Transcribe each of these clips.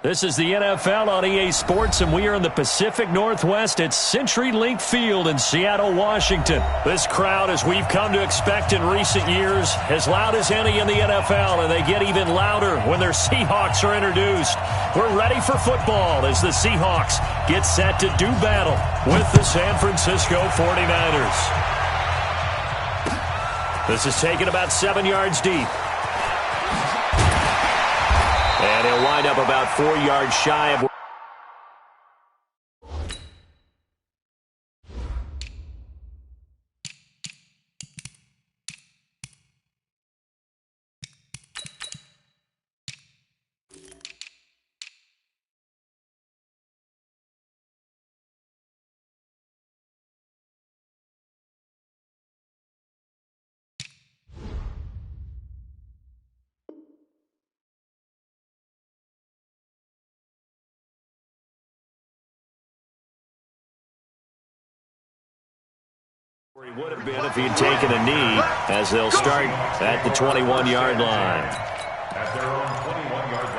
This is the NFL on EA Sports, and we are in the Pacific Northwest at CenturyLink Field in Seattle, Washington. This crowd, as we've come to expect in recent years, as loud as any in the NFL, and they get even louder when their Seahawks are introduced. We're ready for football as the Seahawks get set to do battle with the San Francisco 49ers. This is taken about 7 yards deep. And he'll wind up about 4 yards shy of... where he would have been if he had taken a knee, as they'll start at the 21-yard line. At their own 21-yard line.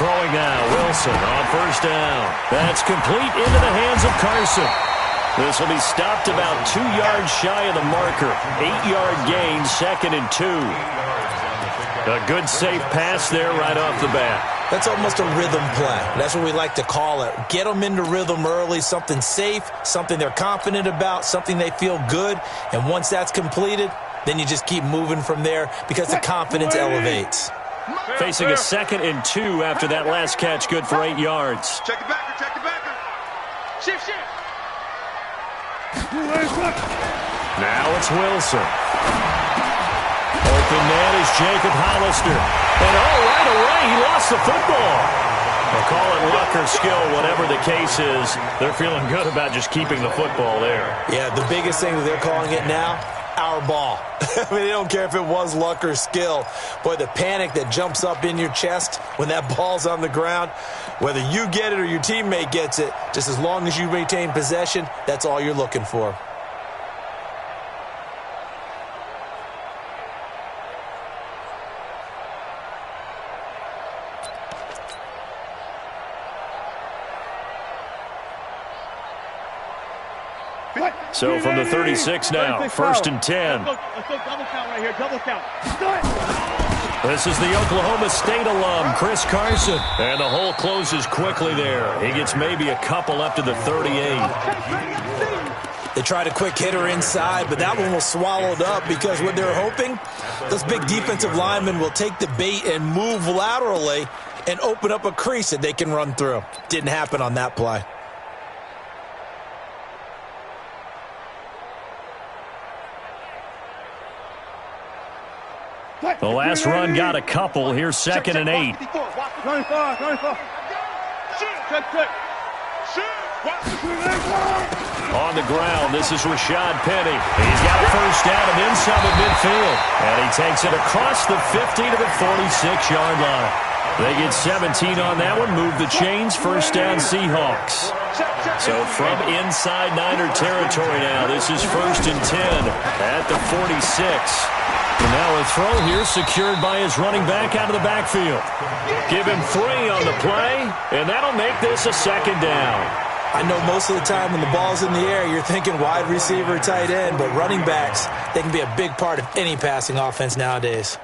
Throwing now, Wilson on first down. That's complete into the hands of Carson. This will be stopped about 2 yards shy of the marker. 8-yard gain, 2nd and 2. A good safe pass there right off the bat. That's almost a rhythm play. That's what we like to call it. Get them into rhythm early, something safe, something they're confident about, something they feel good. And once that's completed, then you just keep moving from there because the confidence elevates. Facing a 2nd and 2 after that last catch, good for 8 yards. Check the backer, check the backer. Shift. Now it's Wilson. Open man is Jacob Hollister. And right away, he lost the football. They'll call it luck or skill, whatever the case is. They're feeling good about just keeping the football there. Yeah, the biggest thing that they're calling it now, our ball. I mean, they don't care if it was luck or skill. Boy, the panic that jumps up in your chest when that ball's on the ground, whether you get it or your teammate gets it, just as long as you maintain possession, that's all you're looking for. So from the 36 now, 1st and 10. Let's go double count right here, double count. This is the Oklahoma State alum, Chris Carson. And the hole closes quickly there. He gets maybe a couple up to the 38. They tried a quick hitter inside, but that one was swallowed up because what they're hoping, those big defensive linemen will take the bait and move laterally and open up a crease that they can run through. Didn't happen on that play. The last run got a couple. Here's 2nd and 8. On the ground, this is Rashad Penny. He's got a first down and then some at midfield. And he takes it across the 50 to the 46-yard line. They get 17 on that one, move the chains, first down Seahawks. So from inside Niner territory now, this is 1st and 10 at the 46. And now a throw here secured by his running back out of the backfield. Give him 3 on the play, and that'll make this a 2nd down. I know most of the time when the ball's in the air, you're thinking wide receiver, tight end, but running backs, they can be a big part of any passing offense nowadays.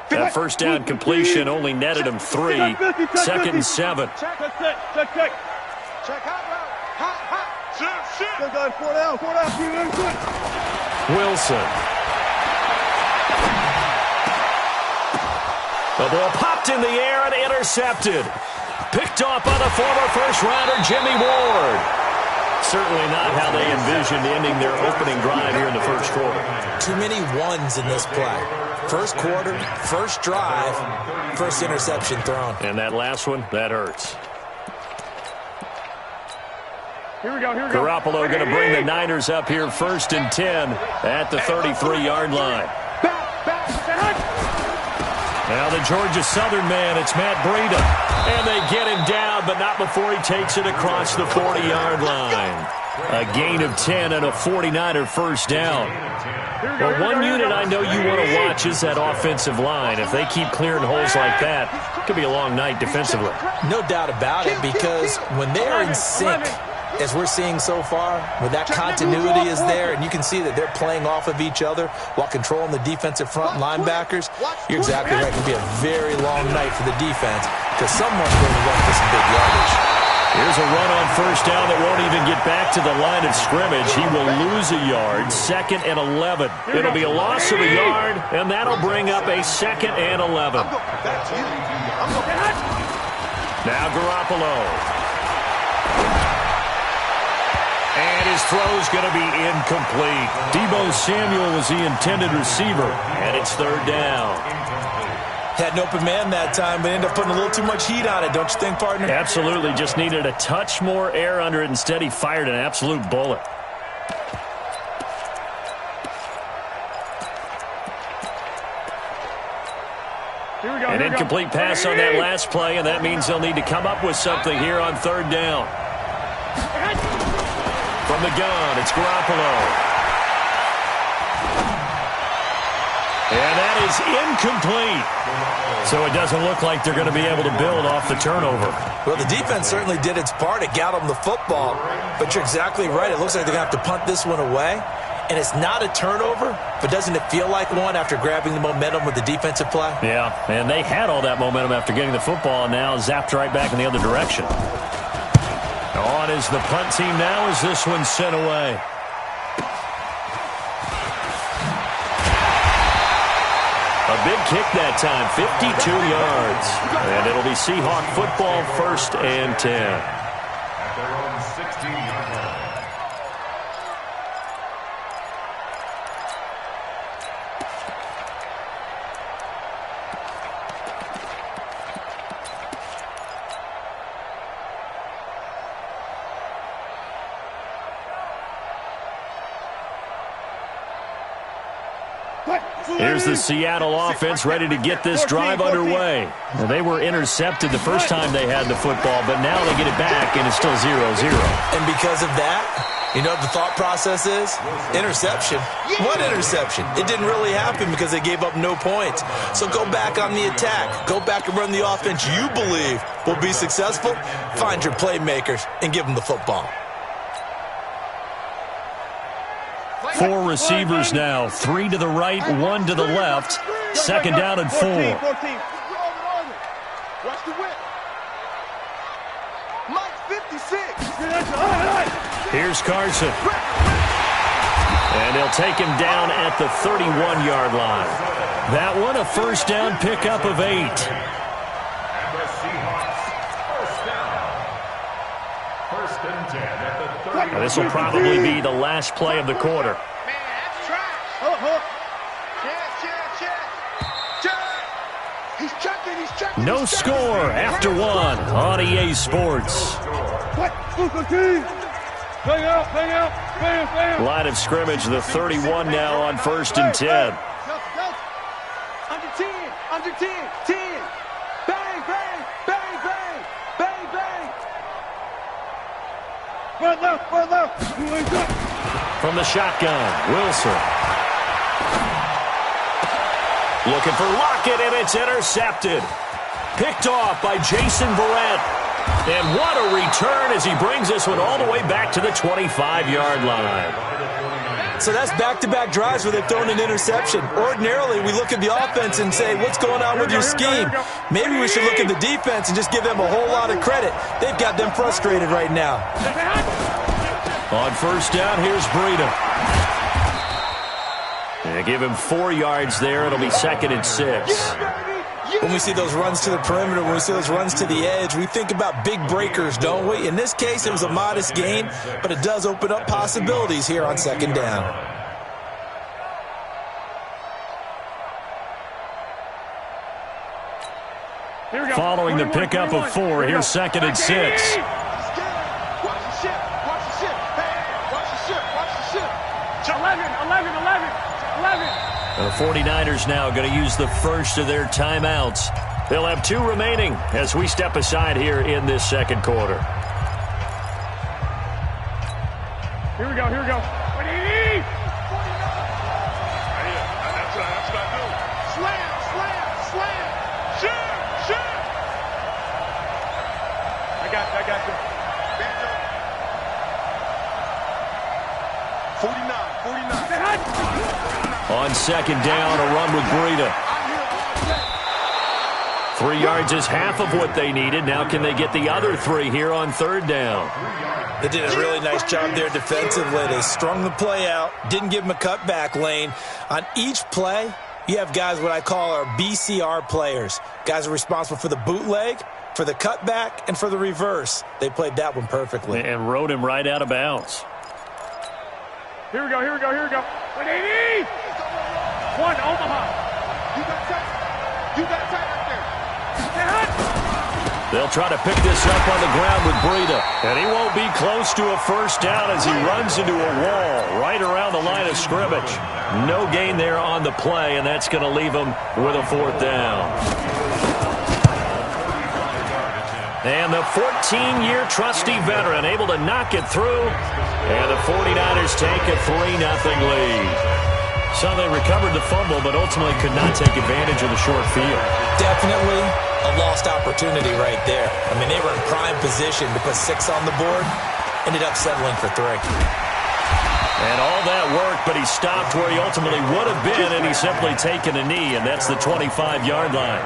That first down completion only netted him 3. 2nd and 7. Check out, hot. Wilson. The ball popped in the air and intercepted. Picked off by the former first-rounder Jimmy Ward. Certainly not how they envisioned ending their opening drive here in the first quarter. Too many ones in this play. First quarter, first drive, first interception thrown. And that last one, that hurts. Here we go, here we go. Garoppolo going to bring the Niners up here 1st and 10 at the 33-yard line. Now the Georgia Southern man, it's Matt Breida. And they get him down, but not before he takes it across the 40-yard line. A gain of 10 and a 49er first down. Well, one unit I know you want to watch is that offensive line. If they keep clearing holes like that, it could be a long night defensively. No doubt about it, because when they are in sync, as we're seeing so far, where that continuity is there, and you can see that they're playing off of each other while controlling the defensive front linebackers, you're exactly right. It can be a very long night for the defense because someone's going to run for some big yardage. Here's a run on first down that won't even get back to the line of scrimmage. He will lose a yard, 2nd and 11. It'll be a loss of a yard, and that'll bring up a 2nd and 11. Now Garoppolo. And his throw's going to be incomplete. Deebo Samuel was the intended receiver, and it's 3rd down. Had an open man that time, but ended up putting a little too much heat on it, don't you think, partner? Absolutely. Just needed a touch more air under it. Instead, he fired an absolute bullet. An incomplete pass on that last play, and that means they'll need to come up with something here on 3rd down. From the gun, it's Garoppolo. And that is incomplete. So it doesn't look like they're going to be able to build off the turnover. Well, the defense certainly did its part. It got them the football. But you're exactly right. It looks like they're going to have to punt this one away. And it's not a turnover, but doesn't it feel like one after grabbing the momentum with the defensive play? Yeah, and they had all that momentum after getting the football, and now zapped right back in the other direction. On is the punt team now as this one's sent away. A big kick that time, 52 yards. And it'll be Seahawk football, 1st and 10. At their own 16-yard line. Here's the Seattle offense ready to get this drive underway. Well, they were intercepted the first time they had the football, but now they get it back, and it's still 0-0. And because of that, you know what the thought process is? Interception. What interception? It didn't really happen because they gave up no points. So go back on the attack. Go back and run the offense you believe will be successful. Find your playmakers and give them the football. 4 receivers now, 3 to the right, 1 to the left. 2nd down and 4. 14. Watch the whip. Mike 56. Here's Carson. And they'll take him down at the 31-yard line. That one, a first down pickup of 8. And the Seahawks, first down. 1st and 10 at the 30. Now, this will probably be the last play of the quarter. Man, that's trash. Check. He's checking. No score after 1 on EA Sports. Line of scrimmage, the 31 now on 1st and 10. Under 10. 10. Bang. Front left. From the shotgun, Wilson. Looking for Lockett, and it's intercepted. Picked off by Jason Verrett. And what a return as he brings this one all the way back to the 25-yard line. So that's back-to-back drives where they've thrown an interception. Ordinarily, we look at the offense and say, what's going on with your scheme? Maybe we should look at the defense and just give them a whole lot of credit. They've got them frustrated right now. On first down, here's Breida. And give him 4 yards there. It'll be 2nd and 6. When we see those runs to the perimeter, when we see those runs to the edge, we think about big breakers, don't we? In this case, it was a modest gain, but it does open up possibilities here on second down. Following the pickup of 4, here's 2nd and 6. Watch the ship. Watch the ship. Hey, watch the ship. Watch the ship. 11. The 49ers now going to use the first of their timeouts. They'll have 2 remaining as we step aside here in this second quarter. Here we go. What do you need? That's what I do. Slam. Ship. I got you. 49. On second down, a run with Breida. 3 yards is half of what they needed. Now can they get the other 3 here on third down? They did a really nice job there defensively. They strung the play out, didn't give him a cutback lane. On each play, you have guys what I call our BCR players. Guys are responsible for the bootleg, for the cutback, and for the reverse. They played that one perfectly. And rode him right out of bounds. Here we go. What do you need? 1, Omaha. You got tight up there. They'll try to pick this up on the ground with Breida. And he won't be close to a first down as he runs into a wall right around the line of scrimmage. No gain there on the play, and that's going to leave him with a 4th down. And the 14-year trusty veteran able to knock it through. And the 49ers take a 3-0 lead. So they recovered the fumble, but ultimately could not take advantage of the short field. Definitely a lost opportunity right there. I mean, they were in prime position to put 6 on the board. Ended up settling for 3. And all that work, but he stopped where he ultimately would have been, and he's simply taken a knee, and that's the 25-yard line.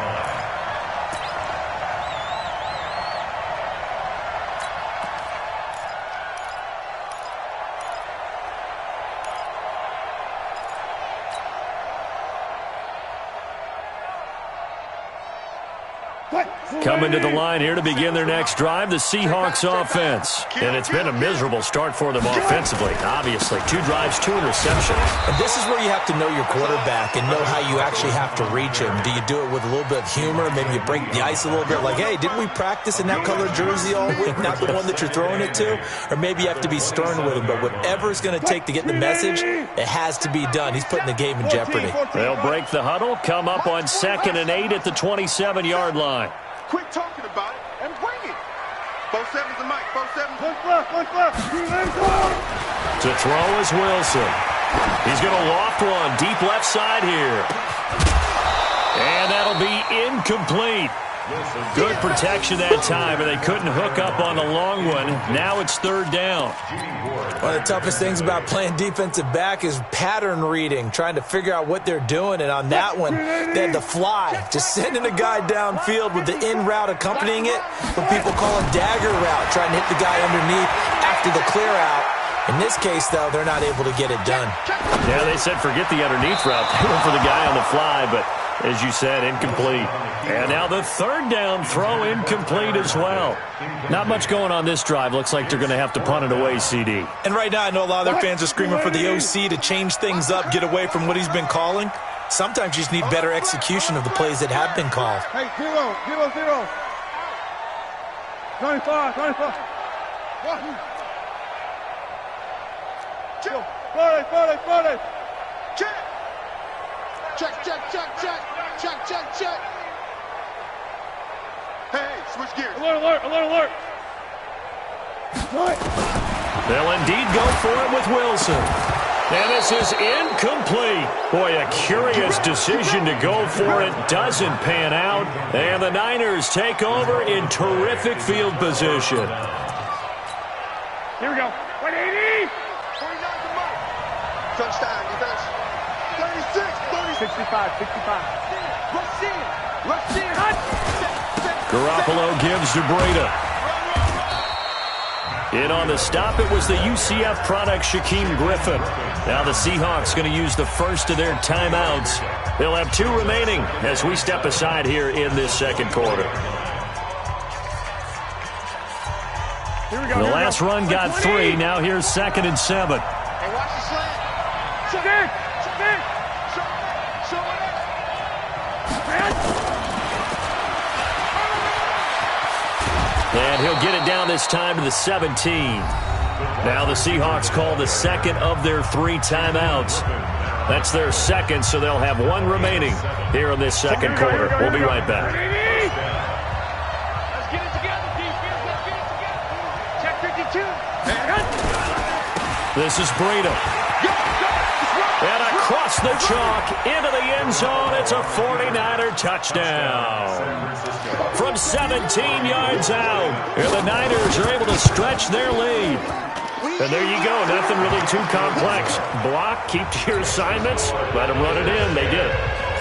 Coming to the line here to begin their next drive, the Seahawks offense. And it's been a miserable start for them offensively, obviously. 2 drives, 2 interceptions. And this is where you have to know your quarterback and know how you actually have to reach him. Do you do it with a little bit of humor? Maybe you break the ice a little bit like, hey, didn't we practice in that color jersey all week, not the one that you're throwing it to? Or maybe you have to be stern with him. But whatever it's going to take to get the message, it has to be done. He's putting the game in jeopardy. They'll break the huddle, come up on 2nd and 8 at the 27-yard line. Quit talking about it and bring it. 4-7's the mic. 4-7. Look left. To throw is Wilson. He's going to loft one deep left side here. And that'll be incomplete. Good protection that time, and they couldn't hook up on the long one. Now it's 3rd down. One of the toughest things about playing defensive back is pattern reading, trying to figure out what they're doing. And on that one, they had the fly, just sending a guy downfield with the in route accompanying it, what people call a dagger route, trying to hit the guy underneath after the clear out. In this case, though, they're not able to get it done. Yeah, they said forget the underneath route. They went for the guy on the fly, but as you said, incomplete. And now the 3rd down throw incomplete as well. Not much going on this drive. Looks like they're going to have to punt it away, CD. And right now, I know a lot of their fans are screaming for the OC to change things up, get away from what he's been calling. Sometimes you just need better execution of the plays that have been called. Hey, 0. 95. Forty. Check. Hey, switch gears. Alert. They'll indeed go for it with Wilson. And this is incomplete. Boy, a curious decision to go for it. Doesn't pan out. And the Niners take over in terrific field position. Here we go. What do you need? 49 to Mike. Touchdown, defense. 36. 65. Rush in. Garoppolo gives to Breida. In on the stop, it was the UCF product, Shaquem Griffin. Now the Seahawks going to use the first of their timeouts They'll have 2 remaining as we step aside here in this second quarter. Here we go. The last run got 3. Now here's 2nd and 7. Hey, watch the slant. Stick. And he'll get it down this time to the 17. Now the Seahawks call the second of their 3 timeouts. That's their second, so they'll have 1 remaining here in this second quarter. We'll be right back. Let's get it together, defense. Let's get it together. Check 52. This is Breida. And across the chalk into the end zone. It's a 49er touchdown. From 17 yards out. And the Niners are able to stretch their lead. And there you go. Nothing really too complex. Block, keep to your assignments, let them run it in. They did.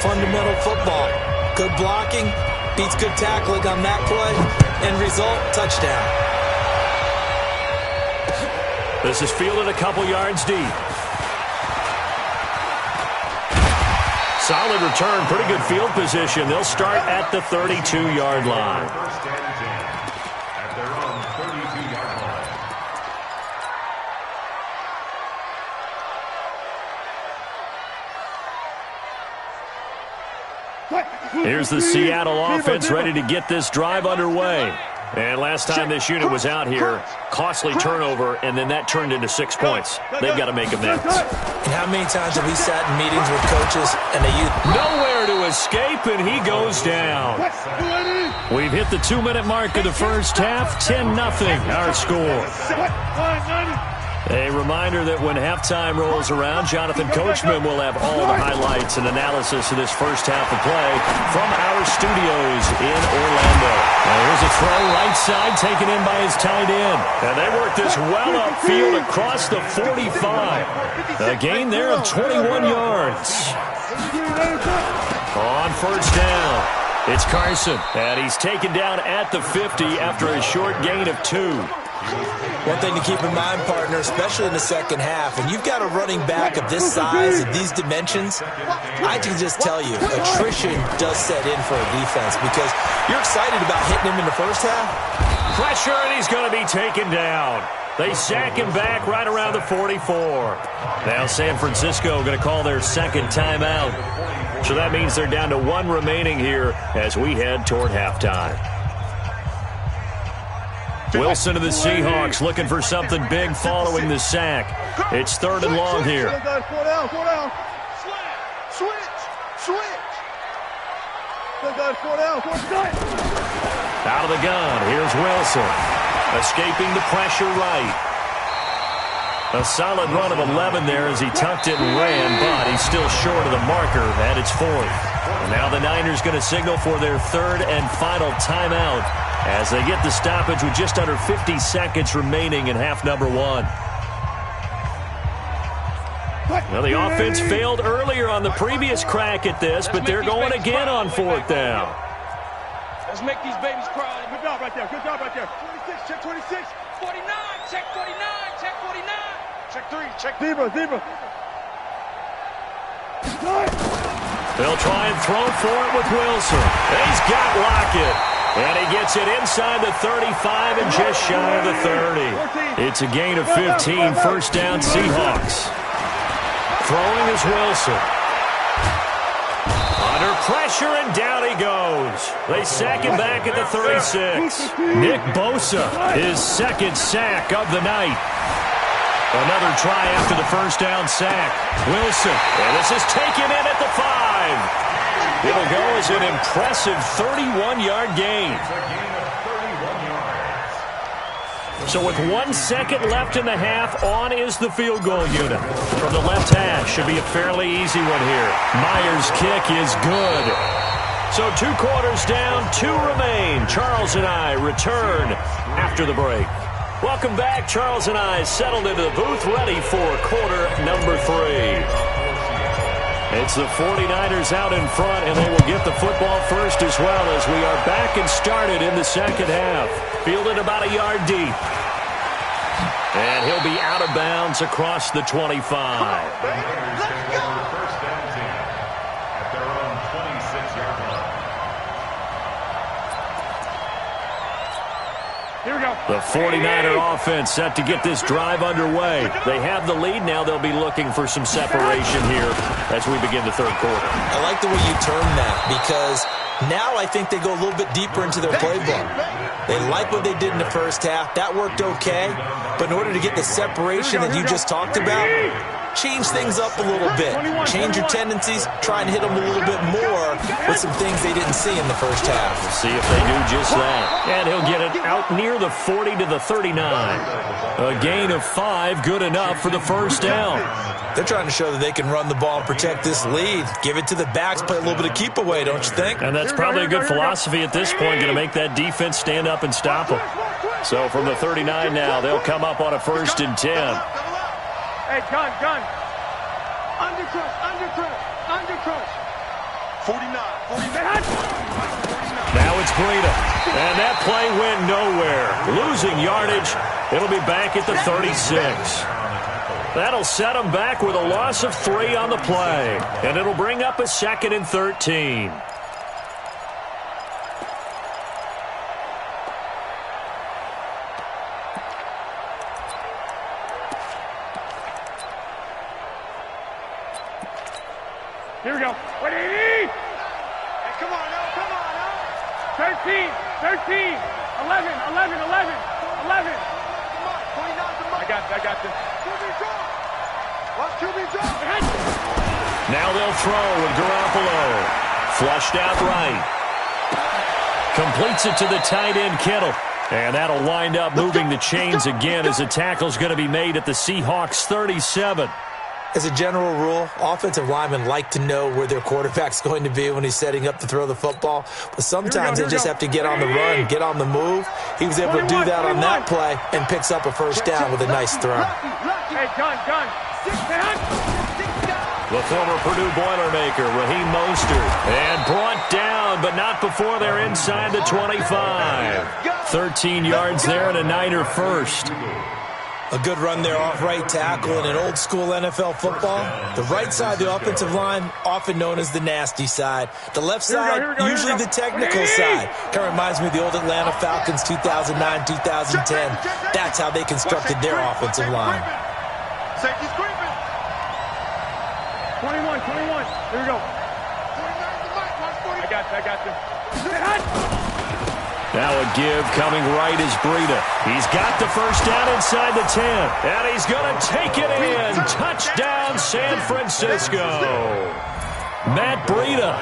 Fundamental football. Good blocking beats good tackling on that play. End result, touchdown. This is fielded a couple yards deep. Solid return, pretty good field position. They'll start at the 32-yard line. First and 10 at their own 32-yard line. Here's the Seattle offense ready to get this drive underway. And last time this unit was out here, costly turnover, and then that turned into 6 points. They've got to make amends. And how many times have we sat in meetings with coaches and they use Nowhere to escape, and he goes down. We've hit the 2-minute mark of the first half, 10-0 our score. A reminder that when halftime rolls around, Jonathan Coachman will have all the highlights and analysis of this first half of play from our studios in Orlando. Now here's a throw right side taken in by his tight end. And they work this well upfield across the 45. A gain there of 21 yards. On first down, it's Carson. And he's taken down at the 50 after a short gain of 2. One thing to keep in mind, partner, especially in the second half, when you've got a running back of this size and these dimensions, I can just tell you, attrition does set in for a defense because you're excited about hitting him in the first half. Pressure, and he's going to be taken down. They sack him back right around the 44. Now San Francisco going to call their second timeout. So that means they're down to 1 remaining here as we head toward halftime. Wilson to the Seahawks looking for something big following the sack. It's 3rd and long here. 4 down. Switch. 4 down. Out of the gun, here's Wilson. Escaping the pressure right. A solid run of 11 there as he tucked it and ran, but he's still short of the marker, and it's 4th. And now the Niners going to signal for their 3rd and final timeout as they get the stoppage with just under 50 seconds remaining in half number 1. Well, the offense failed earlier on the previous crack at this, but they're going again on 4th down. Let's make these babies cry. Good job right there. 26, check 26. 49, check 49, check 49. Check 3, check Zebra. They'll try and throw for it with Wilson. He's got Lockett. And he gets it inside the 35 and just shy of the 30. It's a gain of 15, first down Seahawks. Throwing is Wilson. Under pressure, and down he goes. They sack him back at the 36. Nick Bosa, his 2nd sack of the night. Another try after the first down sack. Wilson, and this is taken in at the 5. It'll go as an impressive 31-yard gain. So with 1 second left in the half, on is the field goal unit. From the left hash, should be a fairly easy one here. Myers' kick is good. So 2 quarters down, 2 remain. Charles and I return after the break. Welcome back. Charles and I settled into the booth, ready for quarter number 3. It's the 49ers out in front, and they will get the football first as well as we are back and started in the second half. Fielded about a yard deep. And he'll be out of bounds across the 25. First and 10 at their Here we go. The 49er offense set to get this drive underway. They have the lead now. They'll be looking for some separation here as we begin the third quarter. I like the way you term that because now I think they go a little bit deeper into their playbook. They like what they did in the first half. That worked okay. But in order to get the separation that you just talked about, change things up a little bit. Change your tendencies. Try and hit them a little bit more with some things they didn't see in the first half. We'll see if they do just that. And he'll get it out near the 40 to the 39. A gain of 5, good enough for the first down. They're trying to show that they can run the ball and protect this lead. Give it to the backs, play a little bit of keep away, don't you think? And that's probably a good philosophy at this point, going to make that defense stand up and stop them. So from the 39 now, they'll come up on a 1st and 10. Hey, gun. Under crush. 49. Now it's Breida. And that play went nowhere. Losing yardage. It'll be back at the 36. That'll set them back with a loss of 3 on the play. And it'll bring up a 2nd and 13. Here we go. 180. Hey, come on now. 13. 11. Come on, 29. I got this. QB draw. Watch QB draw. Now they'll throw with Garoppolo. Flushed out right. Completes it to the tight end, Kittle. And that'll wind up moving the chains again as the tackle's going to be made at the Seahawks 37. As a general rule, offensive linemen like to know where their quarterback's going to be when he's setting up to throw the football. But sometimes they just have to get on the run, get on the move. He was able to do that on that play and picks up a first down with a nice throw. Hey, gun. The former Purdue Boilermaker, Raheem Mostert. And brought down, but not before they're inside the 25. 13 yards there and a Niner first. A good run there off right tackle in an old-school NFL football. The right side of the offensive line, often known as the nasty side. The left side, usually the technical side. Kind of reminds me of the old Atlanta Falcons 2009, 2010. That's how they constructed their offensive line. Safety's creeping. 21. Here we go. 49 I got this. Now a give coming right is Breida. He's got the first down inside the 10. And he's going to take it in. Touchdown, San Francisco. Matt Breida,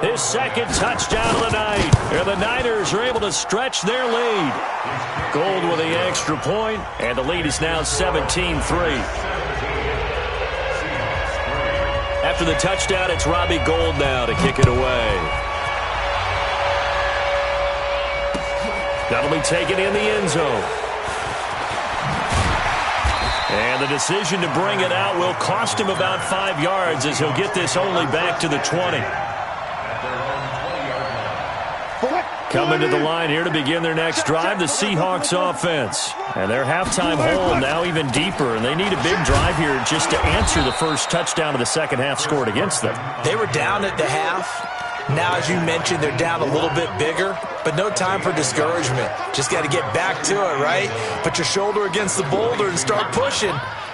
his 2nd touchdown of the night. And the Niners are able to stretch their lead. Gold with the extra point, and the lead is now 17-3. After the touchdown, it's Robbie Gould now to kick it away. That'll be taken in the end zone. And the decision to bring it out will cost him about 5 yards as he'll get this only back to the 20. Coming to the line here to begin their next drive, the Seahawks offense. And their halftime hole now even deeper, and they need a big drive here just to answer the first touchdown of the second half scored against them. They were down at the half. Now, as you mentioned, they're down a little bit bigger, but no time for discouragement. Just got to get back to it, right? Put your shoulder against the boulder and start pushing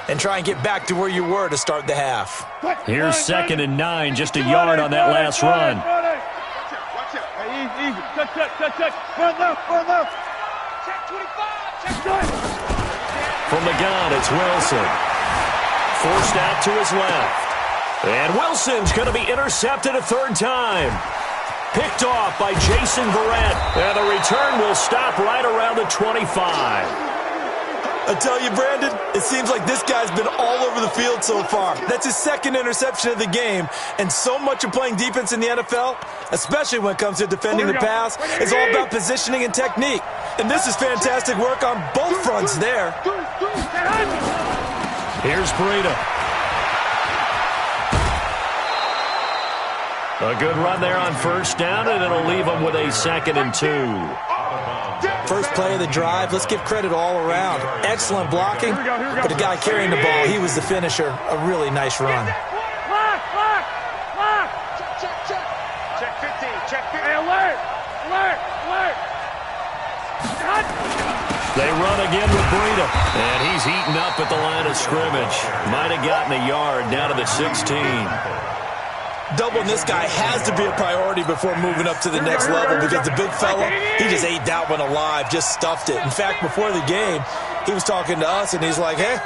and try and get back to where you were to start the half. Here's 2nd and 9, just a yard on that last run. Watch it. Hey, easy. Touch. Run left. Check 25. Check 20. From the gun, it's Wilson. Forced out to his left. And Wilson's going to be intercepted a 3rd time. Picked off by Jason Verrett. And the return will stop right around the 25. I tell you, Brandon, it seems like this guy's been all over the field so far. That's his 2nd interception of the game. And so much of playing defense in the NFL, especially when it comes to defending the pass, is all about positioning and technique. And this is fantastic work on both fronts there. Here's Breida. A good run there on first down, and it'll leave them with a 2nd and 2. First play of the drive, let's give credit all around. Excellent blocking, but the guy carrying the ball, he was the finisher. A really nice run. Lock. Check 15. Hey, alert. They run again with Breida. And he's eaten up at the line of scrimmage. Might have gotten a yard down to the 16. Doubling this guy has to be a priority before moving up to the next level because the big fella, he just ate that one alive, just stuffed it. In fact, before the game, he was talking to us, and he's like, hey,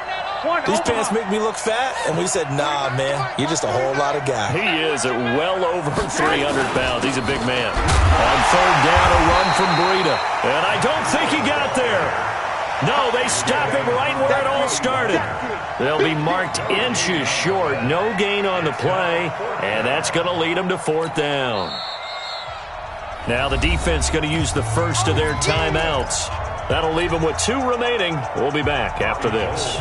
these pants make me look fat. And we said, nah, man, you're just a whole lot of guy. He is at well over 300 pounds. He's a big man. On third down, a run from Breida. And I don't think he got there. No, they stop him right where it all started. They'll be marked inches short. No gain on the play, and that's going to lead them to fourth down. Now the defense going to use the first of their timeouts. That'll leave them with 2 remaining. We'll be back after this.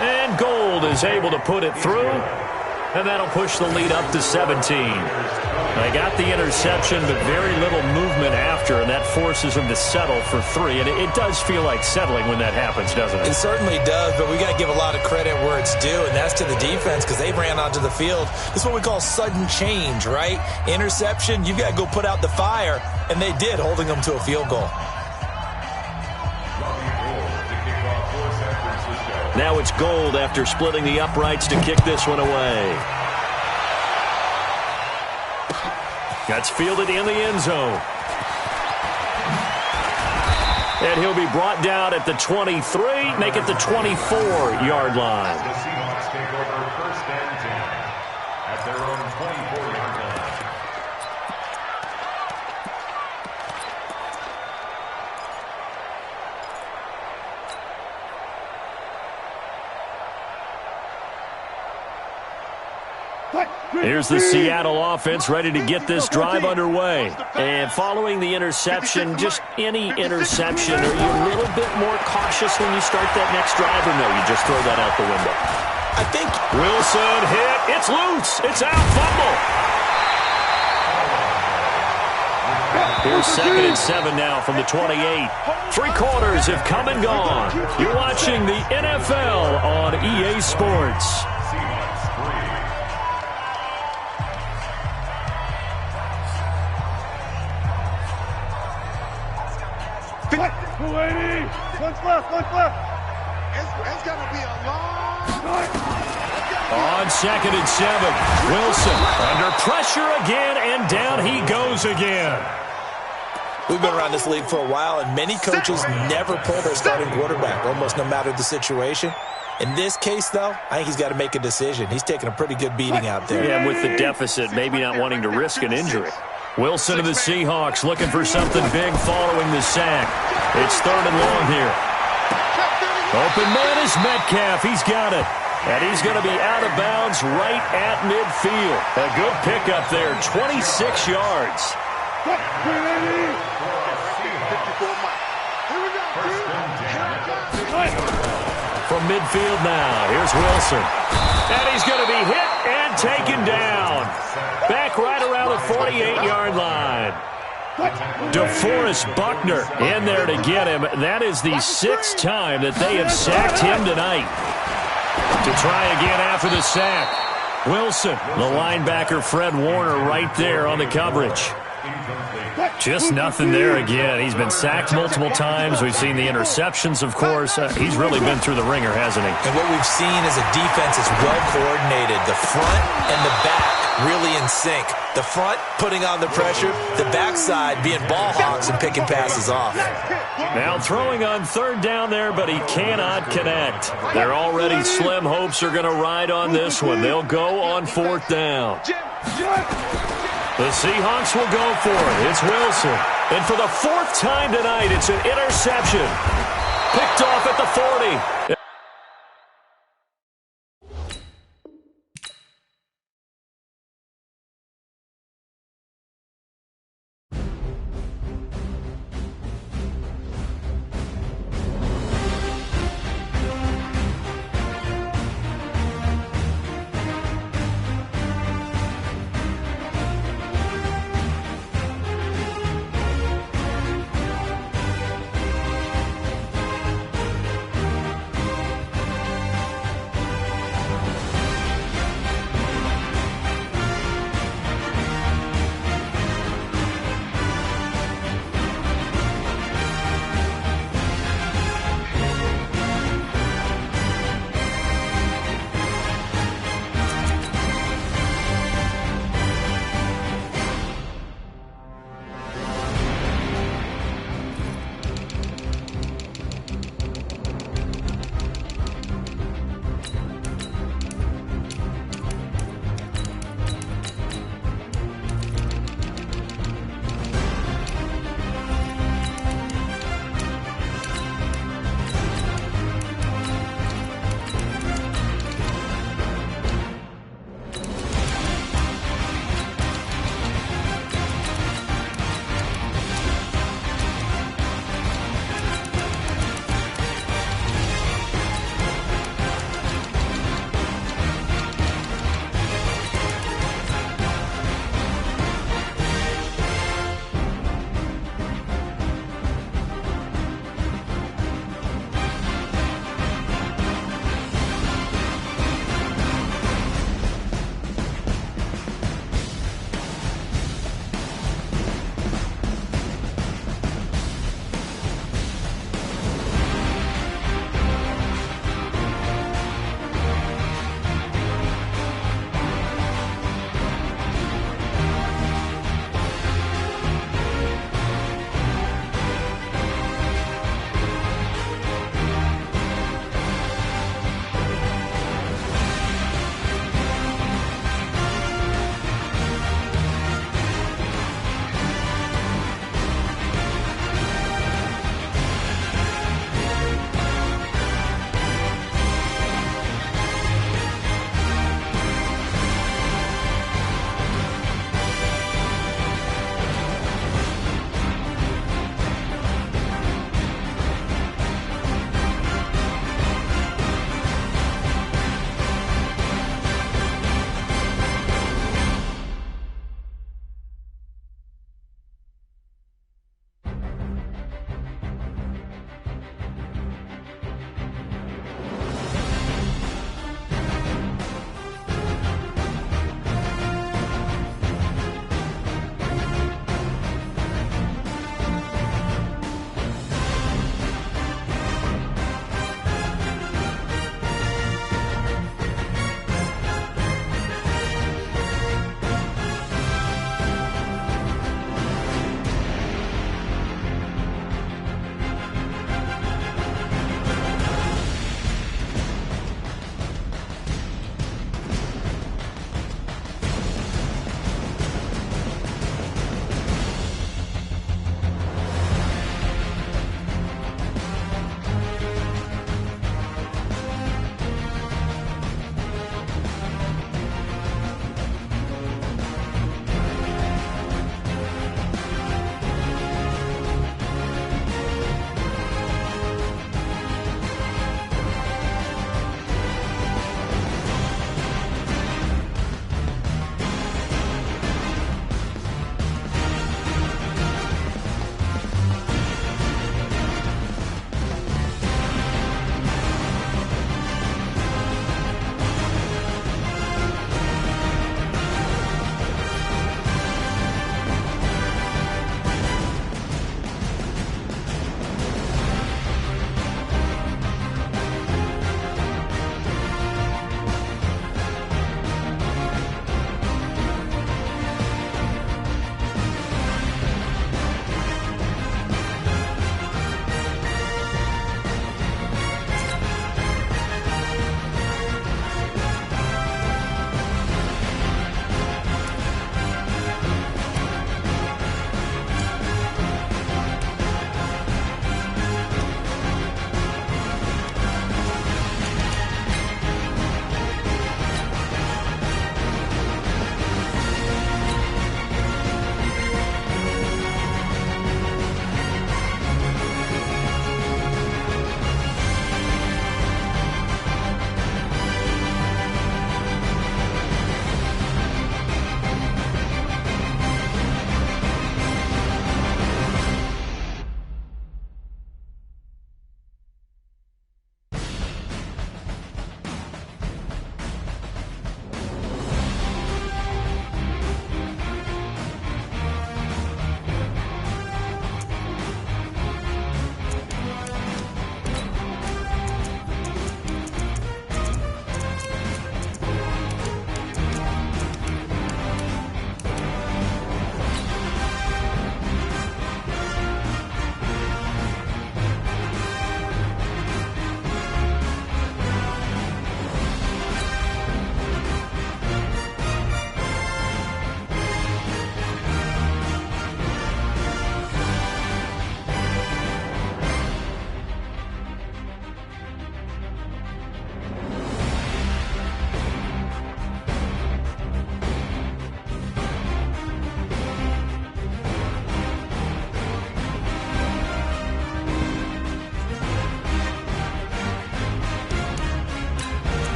And Gold is able to put it through, and that'll push the lead up to 17. They got the interception, but very little movement after, and that forces them to settle for 3. And it does feel like settling when that happens, doesn't it? It certainly does, but we got to give a lot of credit where it's due, and that's to the defense because they ran onto the field. This is what we call sudden change, right? Interception, you got to go put out the fire, and they did, holding them to a field goal. Now it's Gold after splitting the uprights to kick this one away. That's fielded in the end zone. And he'll be brought down at the 23, make it the 24-yard line. The Seahawks take over first and 10 at their own 24-yard line. Here's the Seattle offense ready to get this drive underway. And following the interception, just any interception, are you a little bit more cautious when you start that next drive, or no, you just throw that out the window? I think Wilson hit. It's loose. It's out. Fumble. Here's 2nd and 7 now from the 28. 3 quarters have come and gone. You're watching the NFL on EA Sports. One's left. It's going to be a long... On 2nd and 7, Wilson under pressure again, and down he goes again. we've been around this league for a while, and many coaches never pull their starting quarterback, almost no matter the situation. In this case, though, I think he's got to make a decision. He's taking a pretty good beating out there. Yeah, with the deficit, maybe not wanting to risk an injury. Wilson to the Seahawks, looking for something big following the sack. It's 3rd and long here. Open man is Metcalf. He's got it. And he's going to be out of bounds right at midfield. A good pickup there, 26 yards. From midfield now, here's Wilson. And he's going to be hit and taken down. Back right around the 48-yard line. DeForest Buckner in there to get him. That is the 6th time that they have sacked him tonight. To try again after the sack. Wilson, the linebacker Fred Warner right there on the coverage. Just nothing there again. He's been sacked multiple times. We've seen the interceptions, of course. He's really been through the ringer, hasn't he? And what we've seen is a defense that's well coordinated. The front and the back really in sync. The front putting on the pressure, the backside being ball hawks and picking passes off. Now throwing on 3rd down there, but he cannot connect. Their already slim hopes are going to ride on this one. They'll go on 4th down. The Seahawks will go for it. It's Wilson. And for the 4th time tonight, it's an interception. Picked off at the 40.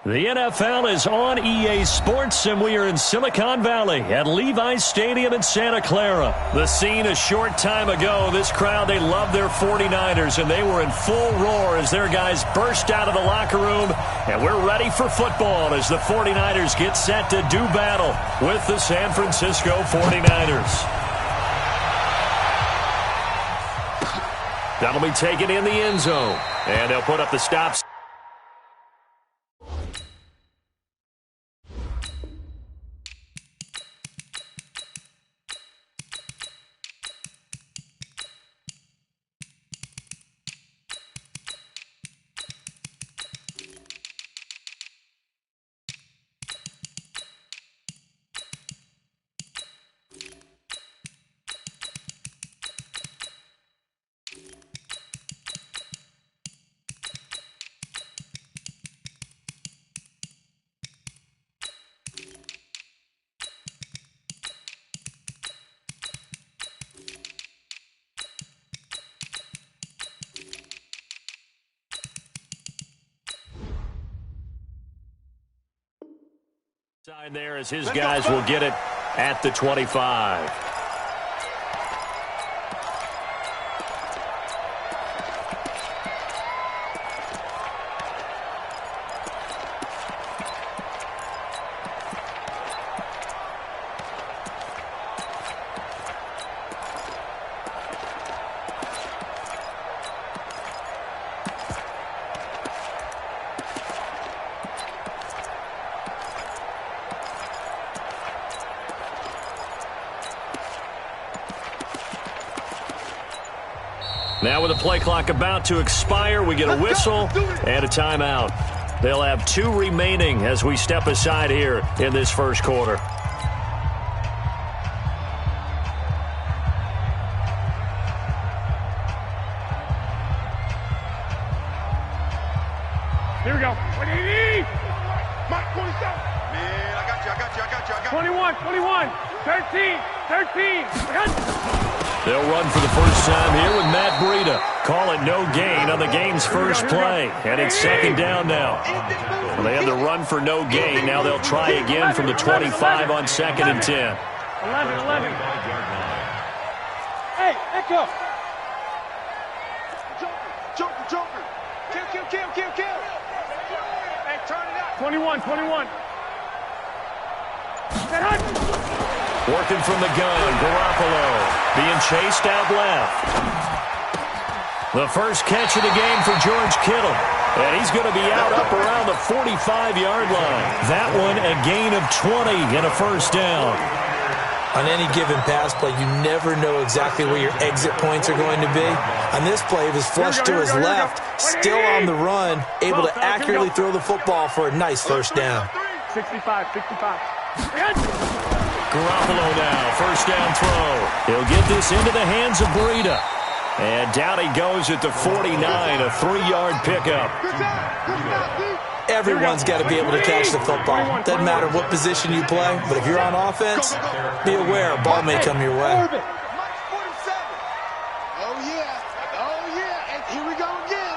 The NFL is on EA Sports, and we are in Silicon Valley at Levi's Stadium in Santa Clara. The scene a short time ago. This crowd, they love their 49ers, and they were in full roar as their guys burst out of the locker room. And we're ready for football as the 49ers get set to do battle with the San Francisco 49ers. That'll be taken in the end zone, and they'll put up the stops. Side there as his guys will get it at the 25. Now with the play clock about to expire, we get a whistle and a timeout. They'll have 2 remaining as we step aside here in this first quarter. Here we go. 180. Mike, 27. Man, I got you. 21, 13. They'll run for the first time here with Matt Breida. Call it no gain on the game's first play. And it's second down now. Well, they had to run for no gain. Now they'll try again from the 25 on 2nd and 10. 11. Hey, Echo. Joker. Kill. Hey, turn it up. 21. Working from the gun, Garoppolo being chased out left. The first catch of the game for George Kittle. And he's going to be out up around the 45-yard line. That one a gain of 20 and a first down. On any given pass play, you never know exactly where your exit points are going to be. On this play, he was flushed to his left, still on the run, able to accurately throw the football for a nice first down. 65. Garoppolo now, first down throw. He'll get this into the hands of Breida. And down he goes at the 49, a 3-yard pickup. Everyone's got to be able to catch the football. Doesn't matter what position you play, but if you're on offense, be aware a ball may come your way. Oh, yeah. And here we go again.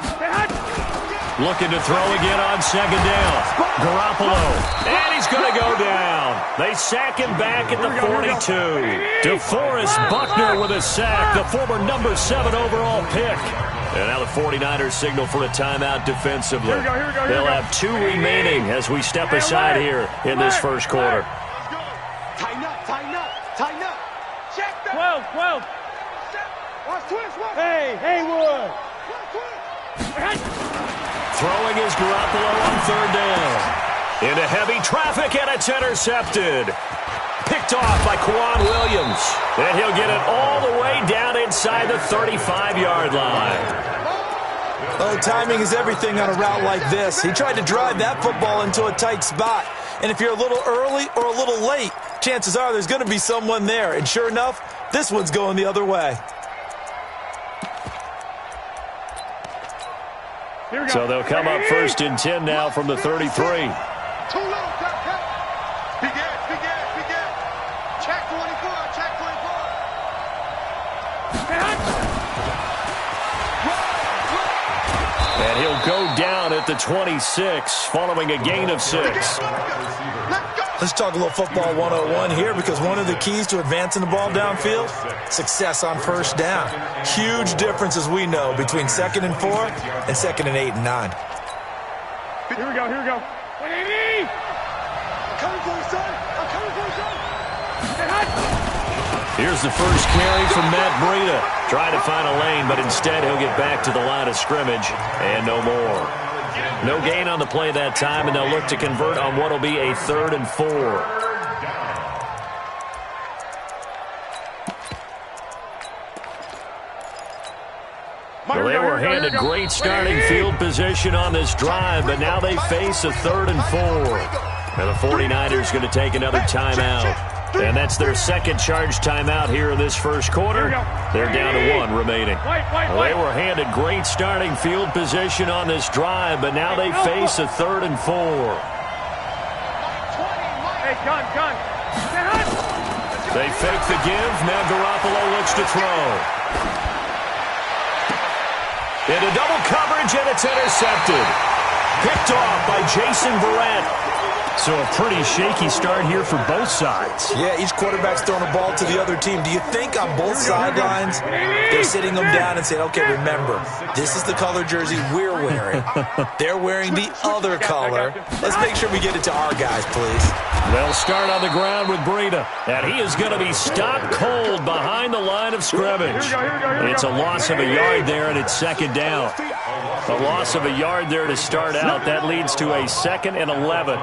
Looking to throw again on second down. Garoppolo. And he's going to go down. They sack him back at the 42. DeForest Buckner with a sack, the former number 7 overall pick. And now the 49ers signal for a timeout defensively. Here we go. They'll have 2 remaining as we step aside here in this first quarter. Tighten up. Check that. 12. Watch twist. Hey, Haywood. Throwing is Garoppolo on 3rd down. Into heavy traffic, and it's intercepted. Picked off by Quan Williams. And he'll get it all the way down inside the 35-yard line. Oh, timing is everything on a route like this. He tried to drive that football into a tight spot. And if you're a little early or a little late, chances are there's going to be someone there. And sure enough, this one's going the other way. So they'll come up 1st and 10 now from the 33. Too low. Big ass. Check 24. And he'll go down at the to 26 following a gain of 6. Let's talk a little football 101 here, because one of the keys to advancing the ball downfield, success on first down. Huge difference, as we know, between 2nd and 4 and 2nd and 8 and 9. Here we go, here we go. 180! I'm coming for you, son. I'm coming for you, son. Get hot. Here's the first carry from Matt Breida. Trying to find a lane, but instead he'll get back to the line of scrimmage and no more. No gain on the play that time, and they'll look to convert on what will be a 3rd and 4. Well, they were handed great starting field position on this drive, but now they face a 3rd and 4. And the 49ers going to take another timeout. And that's their second charge timeout here in this first quarter. They're down to 1 remaining. Well, they were handed great starting field position on this drive, but now they face a 3rd and 4. Hey, gun. They fake the give. Now Garoppolo looks to throw. Into double coverage, and it's intercepted. Picked off by Jason Verrett. So a pretty shaky start here for both sides. Yeah, each quarterback's throwing a ball to the other team. Do you think on both sidelines they're sitting them down and saying, okay, remember, this is the color jersey we're wearing. They're wearing the other color. Let's make sure we get it to our guys, please. They'll start on the ground with Breida, and he is going to be stopped cold behind the line of scrimmage. It's a loss of a yard there, and it's 2nd down. A loss of a yard there to start out. That leads to a 2nd and 11.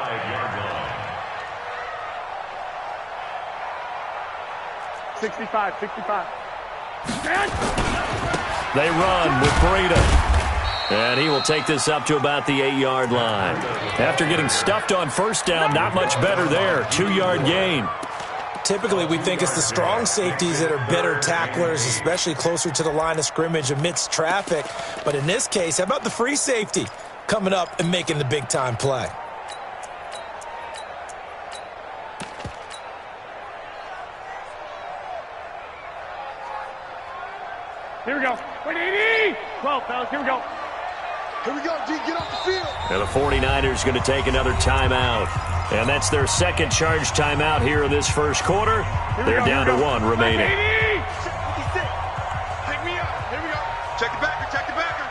65. They run with Breida. And he will take this up to about the 8-yard line. After getting stuffed on first down, not much better there. 2-yard gain. Typically, we think it's the strong safeties that are better tacklers, especially closer to the line of scrimmage amidst traffic. But in this case, how about the free safety coming up and making the big-time play? Here we go. 180! 12, fellas. Here we go. Here we go, D. Get off the field. And the 49ers going to take another timeout. And that's their second charge timeout here in this first quarter. They're down to 1 remaining. 56. Pick me up. Here we go. Check the backer. Check the backer.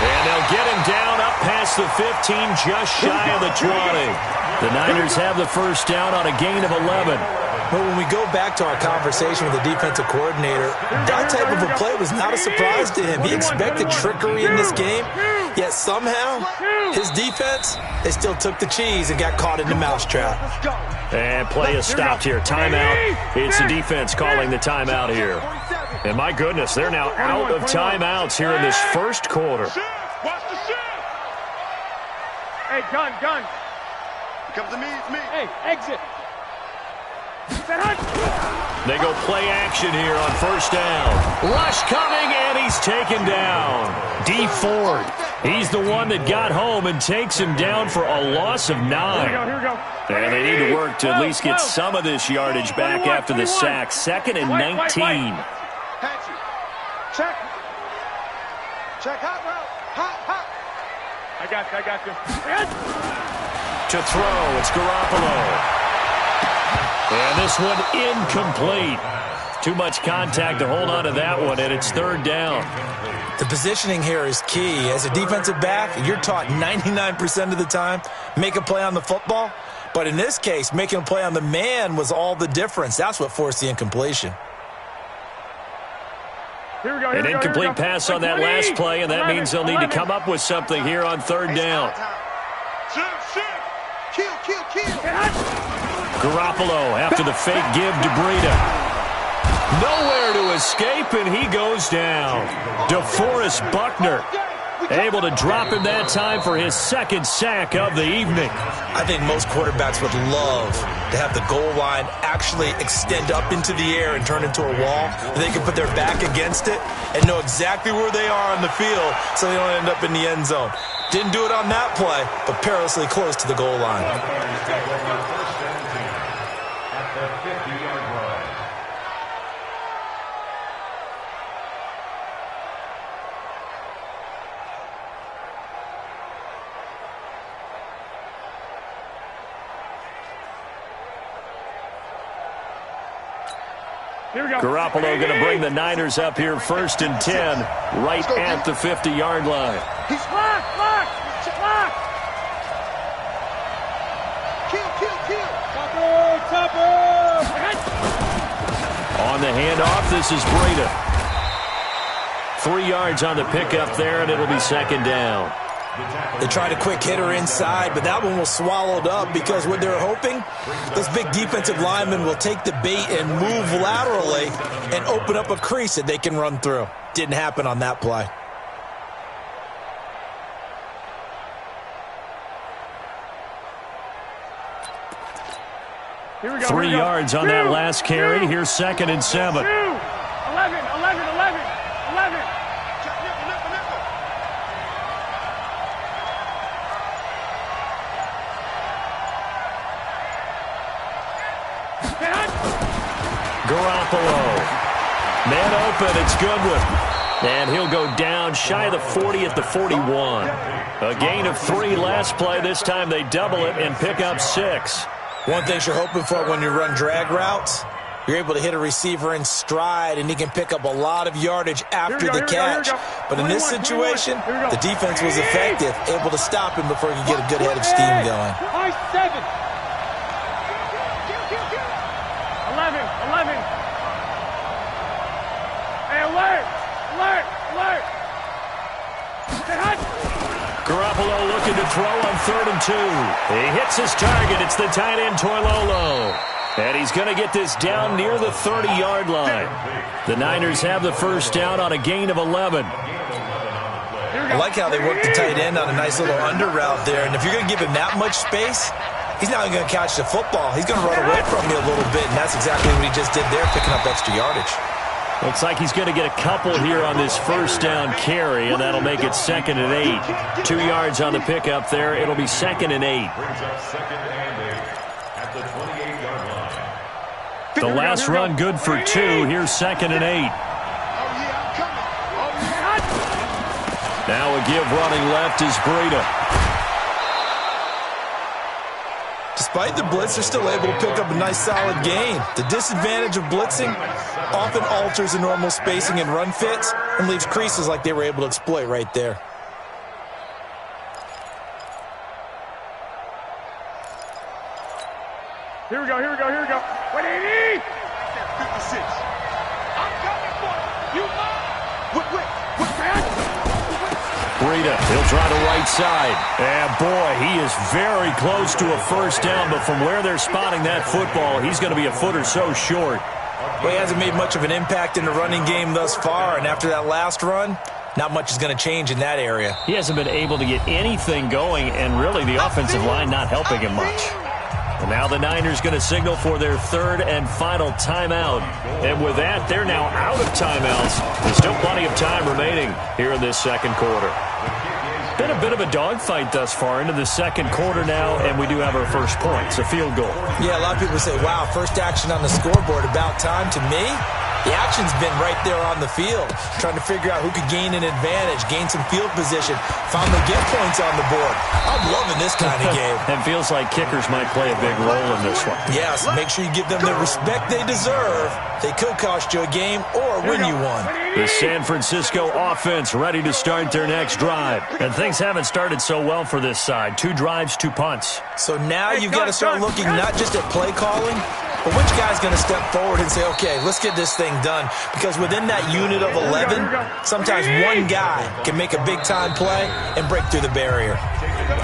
And they'll get him down up past the 15, just shy of the 20. The Niners have the first down on a gain of 11. But when we go back to our conversation with the defensive coordinator, that type of a play was not a surprise to him. He expected trickery in this game, yet somehow his defense, they still took the cheese and got caught in the mousetrap. And play is stopped here. Timeout. It's the defense calling the timeout here. And my goodness, they're now out of timeouts here in this first quarter. Watch the shift. Hey, gun. Here comes to me. It's me. Hey, exit. They go play action here on first down. Rush coming, and he's taken down. D. Ford, he's the one that got home and takes him down for a loss of 9. Here we go. And they need to work to at least get some of this yardage back after the sack. 2nd and 19. Patsy. Check. Check. Hot route. Hot. I got you. To throw, it's Garoppolo. And this one incomplete. Too much contact to hold on to that one, and it's 3rd down. The positioning here is key. As a defensive back, you're taught 99% of the time, make a play on the football. But in this case, making a play on the man was all the difference. That's what forced the incompletion. Here we go. An incomplete pass on that last play, and that means they'll need to come up with something here on 3rd down. Shift. Kill. Garoppolo after the fake give to Breida. Nowhere to escape, and he goes down. DeForest Buckner able to drop him that time for his 2nd sack of the evening. I think most quarterbacks would love to have the goal line actually extend up into the air and turn into a wall. They can put their back against it and know exactly where they are on the field so they don't end up in the end zone. Didn't do it on that play, but perilously close to the goal line. Here we go. Garoppolo going to bring the Niners up here 1st and 10, right at the 50-yard line. He's locked. Kill. Chopper. On the handoff, this is Breida. 3 yards on the pickup there, and it'll be 2nd down. They tried a quick hitter inside, but that one was swallowed up because what they're hoping, this big defensive lineman will take the bait and move laterally and open up a crease that they can run through. Didn't happen on that play. Here we go. 3 yards on that last carry. Here's 2nd and 7. 11. Garoppolo. Man open, it's Goodwin. And he'll go down shy of the 40 at the 41. A gain of 3 last play. This time they double it and pick up 6. One thing you're hoping for when you run drag routes, you're able to hit a receiver in stride, and he can pick up a lot of yardage after the catch. But in this situation, the defense was effective, able to stop him before he could get a good head of steam going. High 7. 11. Hey, alert. Garoppolo looking to throw on 3rd and 2. He hits his target. It's the tight end, Toilolo. And he's going to get this down near the 30-yard line. The Niners have the 1st down on a gain of 11. I like how they work the tight end on a nice little under route there. And if you're going to give him that much space, he's not even going to catch the football. He's going to run away from you a little bit, and that's exactly what he just did there, picking up extra yardage. Looks like he's going to get a couple here on this 1st down carry, and that'll make it 2nd and 8. 2 yards on the pickup there. It'll be 2nd and 8. The last run good for 2. Here's 2nd and 8. Now a give running left is Breida. Despite the blitz, they're still able to pick up a nice solid gain. The disadvantage of blitzing often alters the normal spacing and run fits and leaves creases like they were able to exploit right there. Here we go. 180. 56. I'm coming for you. Breida, he'll try the right side. And boy, he is very close to a 1st down, but from where they're spotting that football, he's going to be a foot or so short. Well, he hasn't made much of an impact in the running game thus far, and after that last run, not much is going to change in that area. He hasn't been able to get anything going, and really the offensive line not helping him much. And now the Niners going to signal for their 3rd and final timeout. And with that, they're now out of timeouts. There's still plenty of time remaining here in this 2nd quarter. Been a bit of a dogfight thus far into the 2nd quarter now, and we do have our first point. It's a field goal. Yeah, a lot of people say, wow, first action on the scoreboard, about time. To me, the action's been right there on the field, trying to figure out who could gain an advantage, gain some field position, finally get points on the board. I'm loving this kind of game. It feels like kickers might play a big role in this one. Yes, make sure you give them the respect they deserve. They could cost you a game or win you one. The San Francisco offense ready to start their next drive. And things haven't started so well for this side. 2 drives, 2 punts. So now you've got to start looking not just at play calling, but which guy's going to step forward and say, okay, let's get this thing done? Because within that unit of 11, sometimes one guy can make a big-time play and break through the barrier.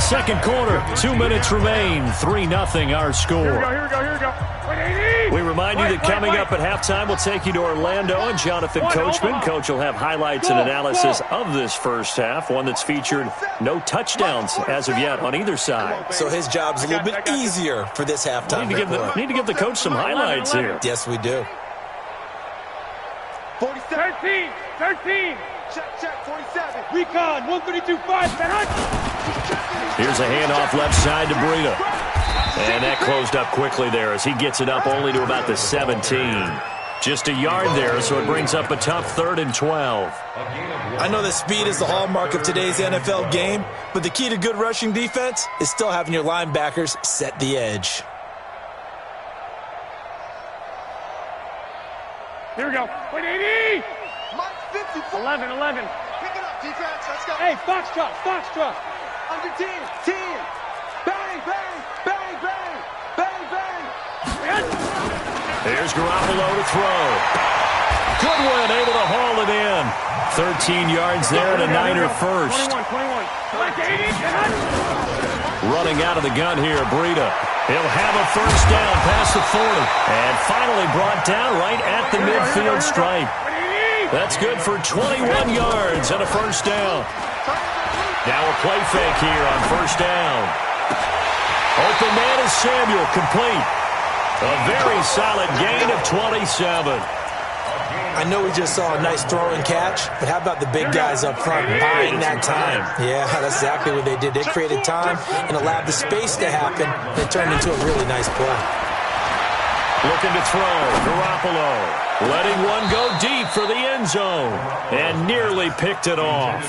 2nd quarter, 2 minutes remain. 3-0 our score. Here we go. 180. We remind you that coming up at halftime, we'll take you to Orlando and Jonathan Coachman. Coach will have highlights and analysis of this first half, one that's featured no touchdowns as of yet on either side. So his job's a little bit easier for this halftime. Need to give the coach some highlights here. Yes, we do. 13. Check, 47. Recon, 132.5. Here's a handoff left side to Breida. And that closed up quickly there as he gets it up only to about the 17. Just a yard there, so it brings up a tough 3rd and 12. I know that speed is the hallmark of today's NFL game, but the key to good rushing defense is still having your linebackers set the edge. Here we go. 180. Mike 54. 11, 11. Pick it up, defense. Let's go. Hey, Foxtrot, Foxtrot. Under 10. 10. Bang, bang, bang, bang, bang, bang. Here's Garoppolo to throw. Goodwin able to haul it in. 13 yards there and a Niner first. 21, 21. 80. Running out of the gun here, Breida. He'll have a first down past the 40. And finally brought down right at the midfield stripe. That's good for 21 yards and a first down. Now a play fake here on first down. Open man is Samuel, complete. A very solid gain of 27. I know we just saw a nice throw and catch, but how about the big guys up front buying that time? Yeah, that's exactly what they did. They created time and allowed the space to happen, and it turned into a really nice play. Looking to throw, Garoppolo. Letting one go deep for the end zone. And nearly picked it off.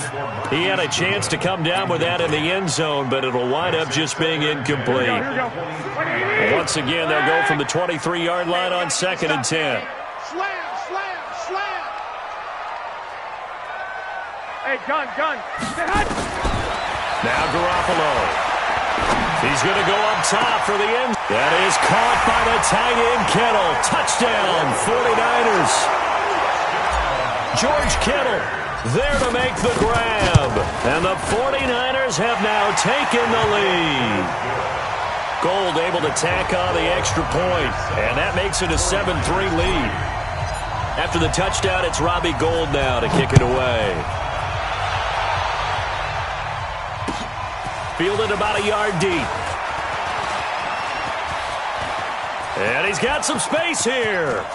He had a chance to come down with that in the end zone, but it'll wind up just being incomplete. Once again, they'll go from the 23-yard line on 2nd and 10. Slam, slam, slam. Hey, gun. Now Garoppolo. He's going to go up top for the end. That is caught by the tight end, Kittle. Touchdown, 49ers. George Kittle there to make the grab. And the 49ers have now taken the lead. Gold able to tack on the extra point. And that makes it a 7-3 lead. After the touchdown, it's Robbie Gould now to kick it away. Fielded about a yard deep. And he's got some space here.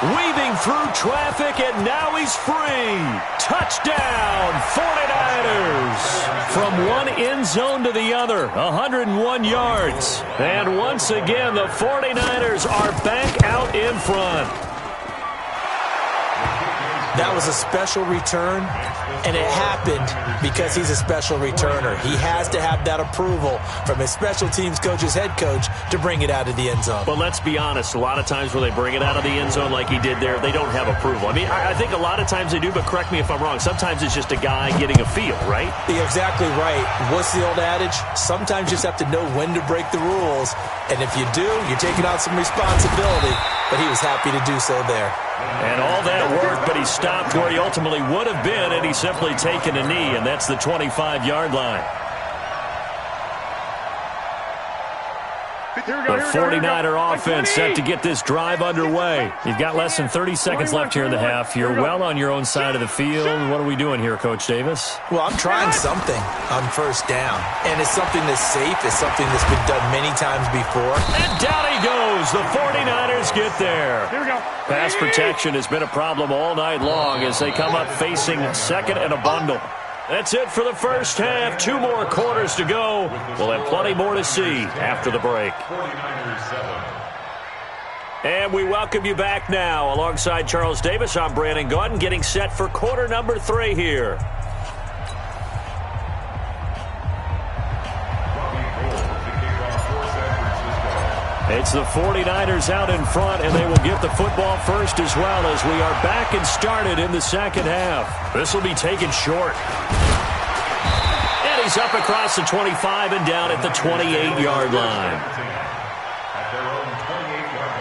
Weaving through traffic, and now he's free. Touchdown, 49ers. From one end zone to the other, 101 yards. And once again, the 49ers are back out in front. That was a special return, and it happened because he's a special returner. He has to have that approval from his special teams coach's head coach to bring it out of the end zone. But let's be honest, a lot of times when they bring it out of the end zone like he did there, they don't have approval. I mean, I think a lot of times they do, but correct me if I'm wrong. Sometimes it's just a guy getting a feel, right? You're exactly right. What's the old adage? Sometimes you just have to know when to break the rules, and if you do, you're taking on some responsibility. But he was happy to do so there. And all that worked, but he stopped where he ultimately would have been, and he's simply taken a knee, and that's the 25-yard line. The 49er offense set to get this drive underway. You've got less than 30 seconds left here in the half. You're well on your own side of the field. What are we doing here, Coach Davis? Well, I'm trying something on first down, and it's something that's safe. It's something that's been done many times before. And down he goes. The 49ers get there. Here we go. Pass protection has been a problem all night long as they come up facing second and a bundle. That's it for the first half. 2 more quarters to go. We'll have plenty more to see after the break. And we welcome you back now. Alongside Charles Davis, I'm Brandon Gaudin, getting set for quarter number 3 here. It's the 49ers out in front, and they will get the football first as well as we are back and started in the second half. This will be taken short. And he's up across the 25 and down at the 28-yard line. At their own 28-yard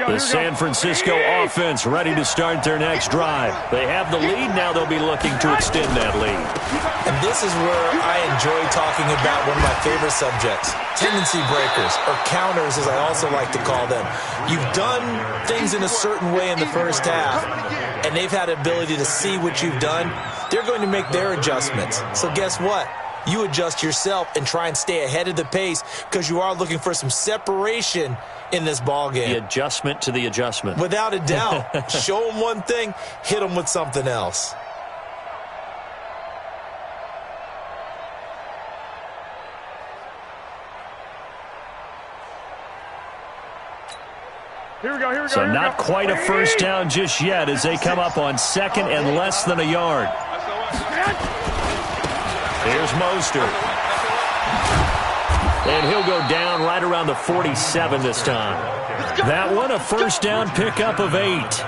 line. The San Francisco offense ready to start their next drive. They have the lead. Now they'll be looking to extend that lead. And this is where I enjoy talking about one of my favorite subjects, tendency breakers, or counters as I also like to call them. You've done things in a certain way in the first half, and they've had the ability to see what you've done. They're going to make their adjustments. So guess what? You adjust yourself and try and stay ahead of the pace because you are looking for some separation in this ball game. The adjustment to the adjustment. Without a doubt. Show them one thing, hit them with something else. Here we go. So not quite a first down just yet as they come up on second and less than a yard. Here's Mostert. And he'll go down right around the 47 this time. That one, a first down pickup of 8.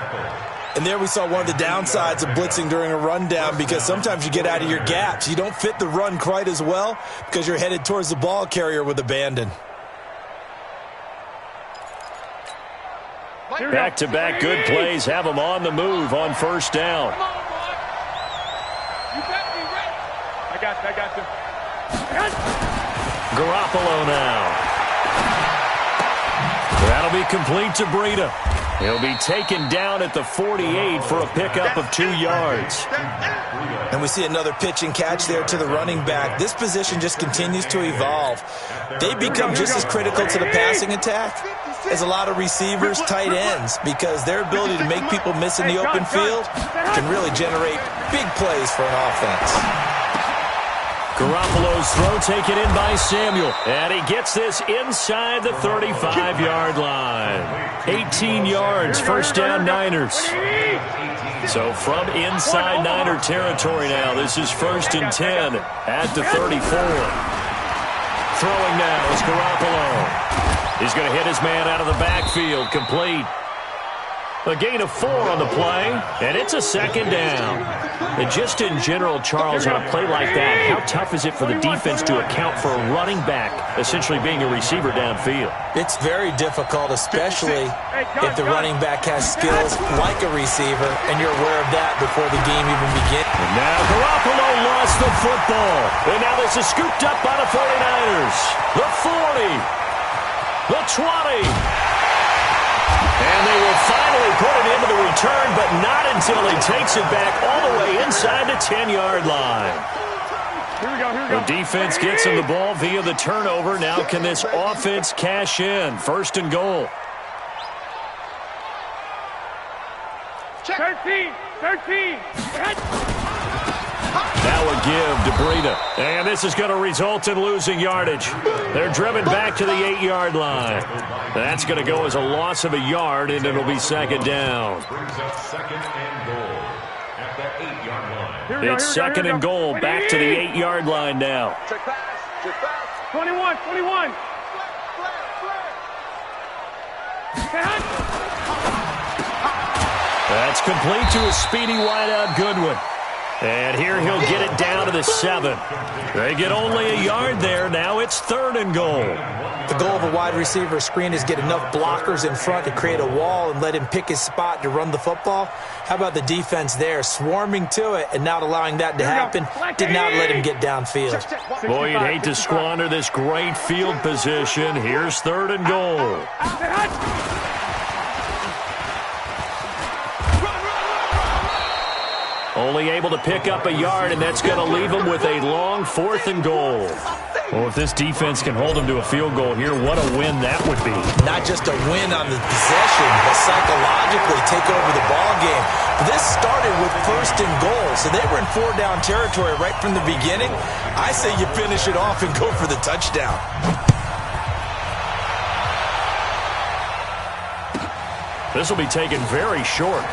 And there we saw one of the downsides of blitzing during a rundown, because sometimes you get out of your gaps. You don't fit the run quite as well because you're headed towards the ball carrier with abandon. Back-to-back good plays have them on the move on first down. Come on, boy. You better be ready. I got you. Garoppolo now. That'll be complete to Breida. He'll be taken down at the 48 for a pickup of 2 yards. And we see another pitch and catch there to the running back. This position just continues to evolve. They become just as critical to the passing attack as a lot of receivers, tight ends, because their ability to make people miss in the open field can really generate big plays for an offense. Garoppolo's throw taken in by Samuel. And he gets this inside the 35-yard line. 18 yards, first down Niners. So from inside Niner territory now, this is 1st and 10 at the 34. Throwing now is Garoppolo. He's going to hit his man out of the backfield, complete. A gain of 4 on the play, and it's a second down. And just in general, Charles, on a play like that, how tough is it for the defense to account for a running back essentially being a receiver downfield? It's very difficult, especially if the running back has skills like a receiver, and you're aware of that before the game even begins. And now Garoppolo lost the football. And now this is scooped up by the 49ers. The 40. The 20. And they will finally put it into the return, but not until he takes it back all the way inside the 10-yard line. Here we go. The defense gets him the ball via the turnover. Now can this offense cash in? 1st and goal. 13. Now a give to Breida. And this is going to result in losing yardage. They're driven back to the 8-yard line. That's going to go as a loss of a yard, and it'll be 2nd down. Brings up 2nd and goal at the 8-yard line. It's 2nd and goal, back to the 8-yard line now. Check pass. 21. That's complete to a speedy wideout Goodwin. And here he'll get it down to the 7. They get only a yard there. Now it's 3rd and goal. The goal of a wide receiver screen is get enough blockers in front to create a wall and let him pick his spot to run the football. How about the defense there, swarming to it and not allowing that to happen? Did not let him get downfield. Boy, you'd hate to squander this great field position. Here's 3rd and goal. Only able to pick up a yard, and that's going to leave him with a long 4th and goal. Well, if this defense can hold him to a field goal here, what a win that would be. Not just a win on the possession, but psychologically take over the ball game. This started with 1st and goal, so they were in 4-down territory right from the beginning. I say you finish it off and go for the touchdown. This will be taken very short.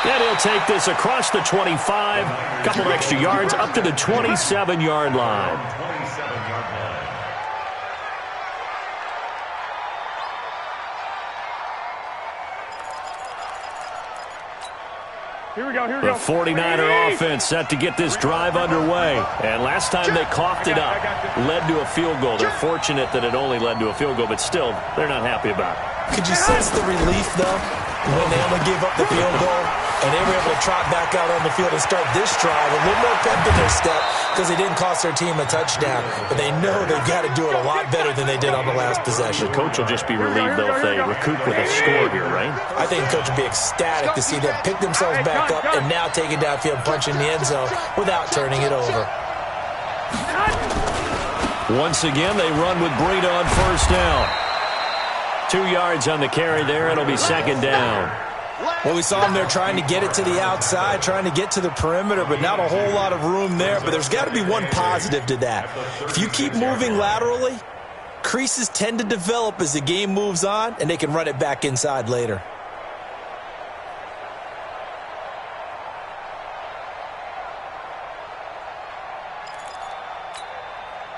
And he'll take this across the 25, couple of extra yards up to the 27-yard line. Here we go. The 49er offense set to get this drive underway. And last time they coughed it up, led to a field goal. They're fortunate that it only led to a field goal, but still, they're not happy about it. Could you sense the relief, though, when they only gave up the field goal and they were able to trot back out on the field and start this drive? A little more pep in their step because they didn't cost their team a touchdown, but they know they've got to do it a lot better than they did on the last possession. The coach will just be relieved, though, if they recoup with a score here, right? I think the coach will be ecstatic to see them pick themselves back up and now take it downfield, punch in the end zone without turning it over. Once again, they run with Breida on 1st down. 2 yards on the carry there. It'll be 2nd down. Well, we saw them there trying to get it to the outside, trying to get to the perimeter, but not a whole lot of room there. But there's got to be one positive to that. If you keep moving laterally, creases tend to develop as the game moves on, and they can run it back inside later.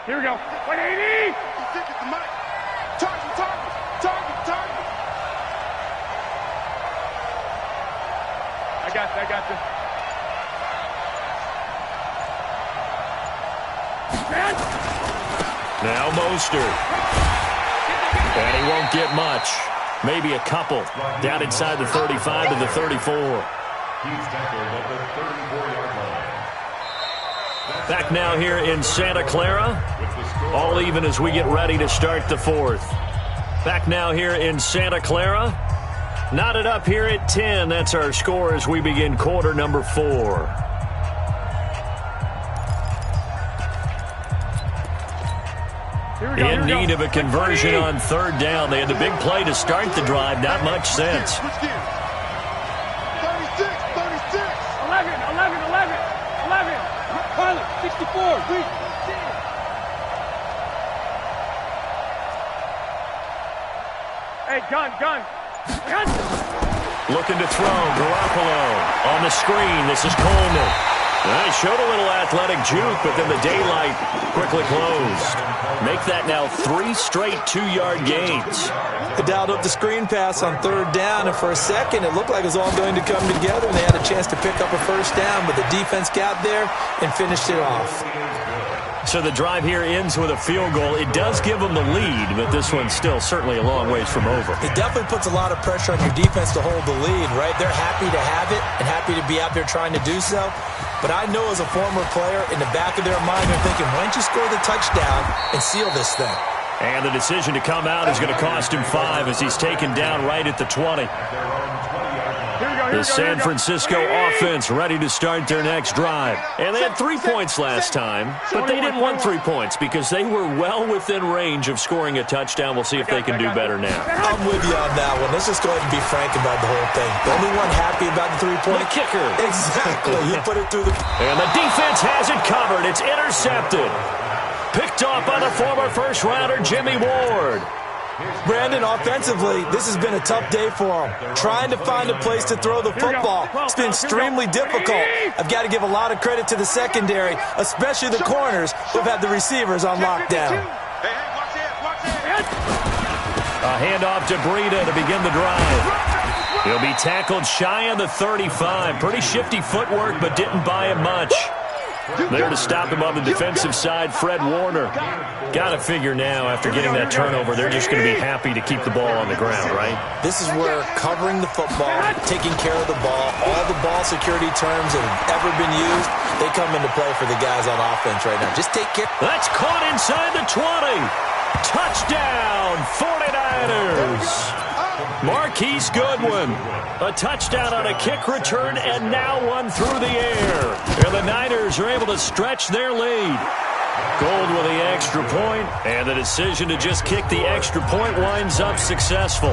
Here we go. 180. Stick it to Mike. Target. I got you. Now Mostert. And he won't get much. Maybe a couple. Down inside the 35 to the 34. He's tackled at the 34-yard line. Back now here in Santa Clara. All even as we get ready to start the fourth. Back now here in Santa Clara. Knotted up here at 10. That's our score as we begin quarter number 4. In need of a conversion on third down. They had the big play to start the drive. Not much sense. 36. 11. 64. Hey, gun. Looking to throw. Garoppolo on the screen. This is Coleman. He showed a little athletic juke, but then the daylight quickly closed. Make that now 3 straight 2-yard gains. They dialed up the screen pass on third down, and for a second it looked like it was all going to come together, and they had a chance to pick up a first down, but the defense got there and finished it off. So the drive here ends with a field goal. It does give them the lead, but this one's still certainly a long ways from over. It definitely puts a lot of pressure on your defense to hold the lead, right? They're happy to have it and happy to be out there trying to do so. But I know as a former player, in the back of their mind, they're thinking, why don't you score the touchdown and seal this thing? And the decision to come out is going to cost him 5 as he's taken down right at the 20. The San Francisco offense ready to start their next drive. And they had 3 points last time, but they didn't want 3 points because they were well within range of scoring a touchdown. We'll see if they can do better now. I'm with you on that one. Let's just go ahead and be frank about the whole thing. The only one happy about the 3-point The kicker. Exactly. He put it through the... And the defense has it covered. It's intercepted. Picked off by the former first-rounder Jimmy Ward. Brandon, offensively, this has been a tough day for him. Trying to find a place to throw the football. It's been extremely difficult. I've got to give a lot of credit to the secondary, especially the corners who've had the receivers on lockdown. A handoff to Breida to begin the drive. He'll be tackled shy of the 35. Pretty shifty footwork, but didn't buy him much. There to stop him on the defensive side, Fred Warner. Got to figure now, after getting that turnover, they're just going to be happy to keep the ball on the ground, right? This is where covering the football, taking care of the ball, all the ball security terms that have ever been used, they come into play for the guys on offense right now. Just take care. That's caught inside the 20. Touchdown, 49ers. Marquise Goodwin. A touchdown on a kick return, and now one through the air. And the Niners are able to stretch their lead. Gold with the extra point, and the decision to just kick the extra point winds up successful.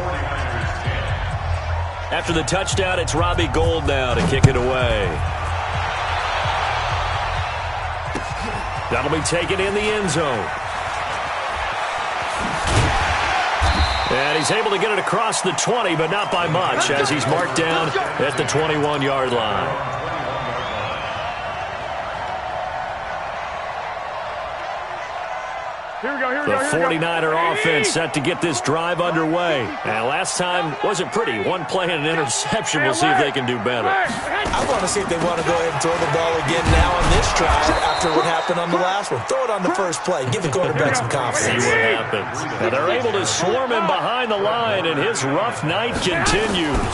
After the touchdown, it's Robbie Gould now to kick it away. That'll be taken in the end zone. And he's able to get it across the 20, but not by much, as he's marked down at the 21-yard line. The 49er offense set to get this drive underway. And last time wasn't pretty. One play and an interception. We'll see if they can do better. I want to see if they want to go ahead and throw the ball again now on this drive after what happened on the last one. Throw it on the first play. Give the quarterback some confidence. See what happens. Now they're able to swarm him behind the line, and his rough night continues.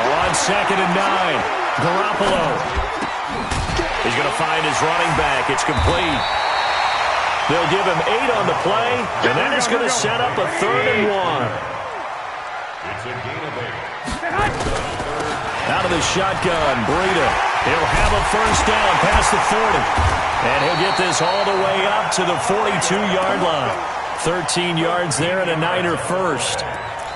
On 2nd and 9, Garoppolo. He's going to find his running back. It's complete. They'll give him 8 on the play, and that is going to set up a 3rd and 1. It's a gain of 8. Out of the shotgun, Breida. He'll have a first down past the 40. And he'll get this all the way up to the 42-yard line. 13 yards there and a Niner first.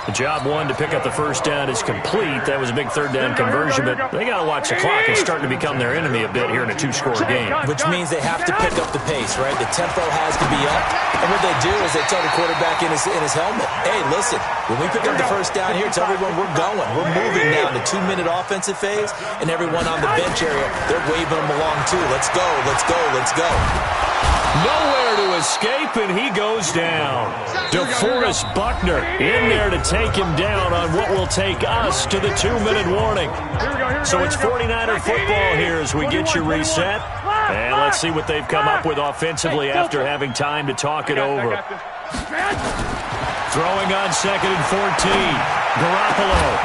The job one to pick up the first down is complete. That was a big 3rd down conversion, but they got to watch the clock. It's starting to become their enemy a bit here in a 2-score game. Which means they have to pick up the pace, right? The tempo has to be up. And what they do is they tell the quarterback in his helmet, hey, listen, when we pick up the first down here, tell everyone we're going. We're moving now in the 2-minute offensive phase, and everyone on the bench area, they're waving them along too. Let's go, let's go, let's go. Nowhere to escape, and he goes down. DeForest Buckner in there to take him down on what will take us to the 2-minute warning. So it's 49er football here as we get you reset. And let's see what they've come up with offensively after having time to talk it over. Throwing on 2nd and 14. Garoppolo.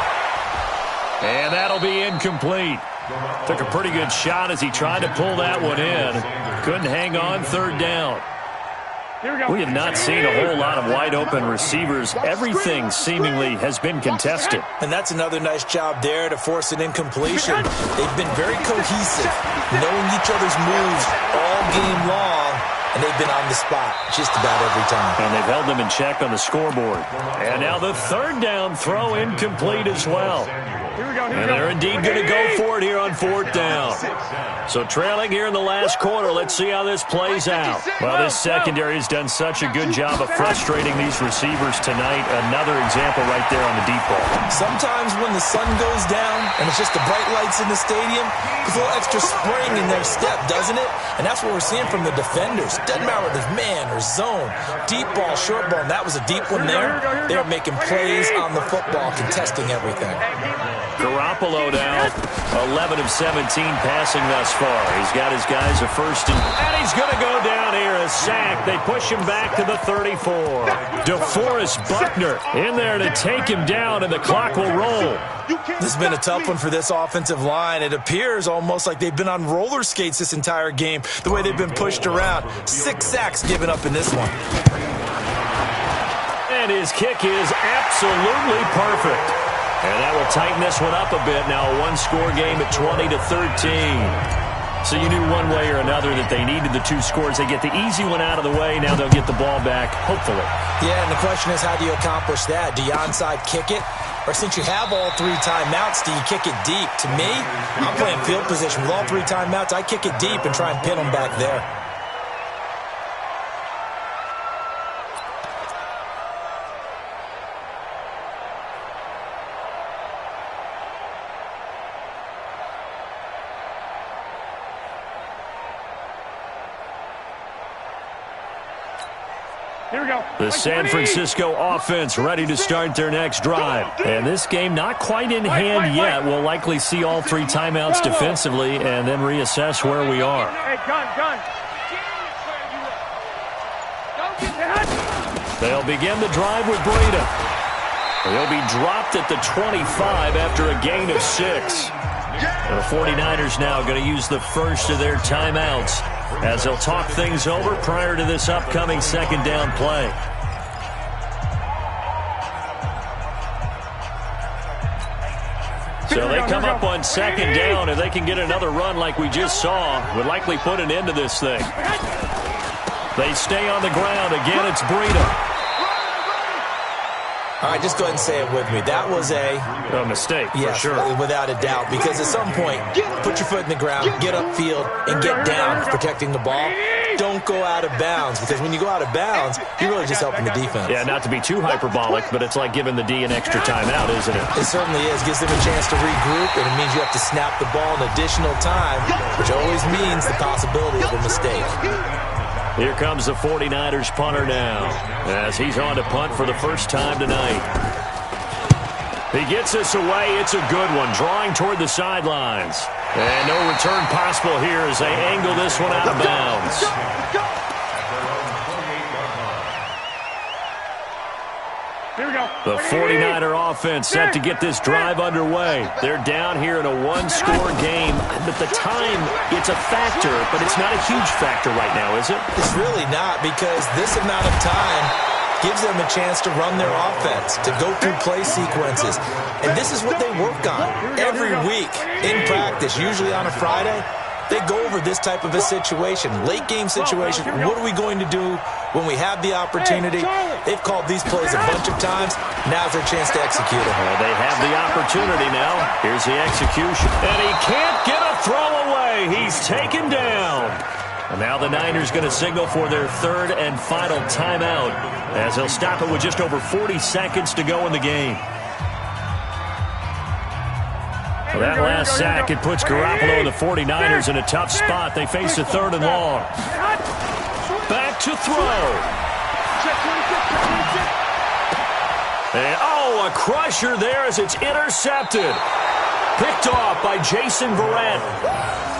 And that'll be incomplete. Took a pretty good shot as he tried to pull that one in. Couldn't hang on 3rd down. We have not seen a whole lot of wide-open receivers. Everything seemingly has been contested. And that's another nice job there to force an incompletion. They've been very cohesive, knowing each other's moves all game long, and they've been on the spot just about every time. And they've held them in check on the scoreboard. And now the 3rd down throw incomplete as well. And they're indeed going to go for it here on 4th down. So trailing here in the last quarter, let's see how this plays out. Well, this secondary has done such a good job of frustrating these receivers tonight. Another example right there on the deep ball. Sometimes when the sun goes down and it's just the bright lights in the stadium, there's a little extra spring in their step, doesn't it? And that's what we're seeing from the defenders. Doesn't matter whether it's man or zone, deep ball, short ball, and that was a deep one there. They're making plays on the football, contesting everything. Garoppolo now, 11 of 17 passing thus far. He's got his guys a first, and he's going to go down here, a sack. They push him back to the 34. DeForest Buckner in there to take him down, and the clock will roll. This has been a tough one for this offensive line. It appears almost like they've been on roller skates this entire game, the way they've been pushed around. 6 sacks given up in this one. And his kick is absolutely perfect. And that will tighten this one up a bit. Now a one-score game at 20-13. So you knew one way or another that they needed the 2 scores. They get the easy one out of the way. Now they'll get the ball back, hopefully. Yeah, and the question is, how do you accomplish that? Do you onside kick it? Or since you have all 3 timeouts, do you kick it deep? To me, I'm playing field position. With all 3 timeouts, I kick it deep and try and pin them back there. The San Francisco offense ready to start their next drive. And this game not quite in hand yet. We'll likely see all 3 timeouts defensively and then reassess where we are. Hey, gun. They'll begin the drive with Breida. He'll be dropped at the 25 after a gain of 6. The 49ers now going to use the first of their timeouts as they'll talk things over prior to this upcoming 2nd down play. So they come up on 2nd down, and they can get another run like we just saw. Would likely put an end to this thing. They stay on the ground. Again, it's Breida. All right, just go ahead and say it with me. That was a mistake, yes, for sure. Without a doubt, because at some point, put your foot in the ground, get upfield, and get down protecting the ball. Don't go out of bounds, because when you go out of bounds, you're really just helping the defense. Yeah, not to be too hyperbolic, but it's like giving the D an extra timeout, isn't it? It certainly is. Gives them a chance to regroup, and it means you have to snap the ball an additional time, which always means the possibility of a mistake. Here comes the 49ers punter now, as he's on to punt for the first time tonight. He gets this away. It's a good one, drawing toward the sidelines. And no return possible here as they angle this one out of bounds. Here we go. The 49er offense set to get this drive underway. They're down here in a 1-score game. But the time, it's a factor, but it's not a huge factor right now, is it? It's really not, because this amount of time gives them a chance to run their offense, to go through play sequences. And this is what they work on every week in practice, usually on a Friday. They go over this type of a situation, late game situation. What are we going to do when we have the opportunity? They've called these plays a bunch of times. Now's their chance to execute it. Well, they have the opportunity now. Here's the execution. And he can't get a throw away. He's taken down. And now the Niners going to signal for their 3rd and final timeout as they'll stop it with just over 40 seconds to go in the game. Well, that last sack, it puts Garoppolo and the 49ers in a tough spot. They face a 3rd and long. back to throw. Check 26, check 26. And, a crusher there as it's intercepted. Picked off by Jason Verrett.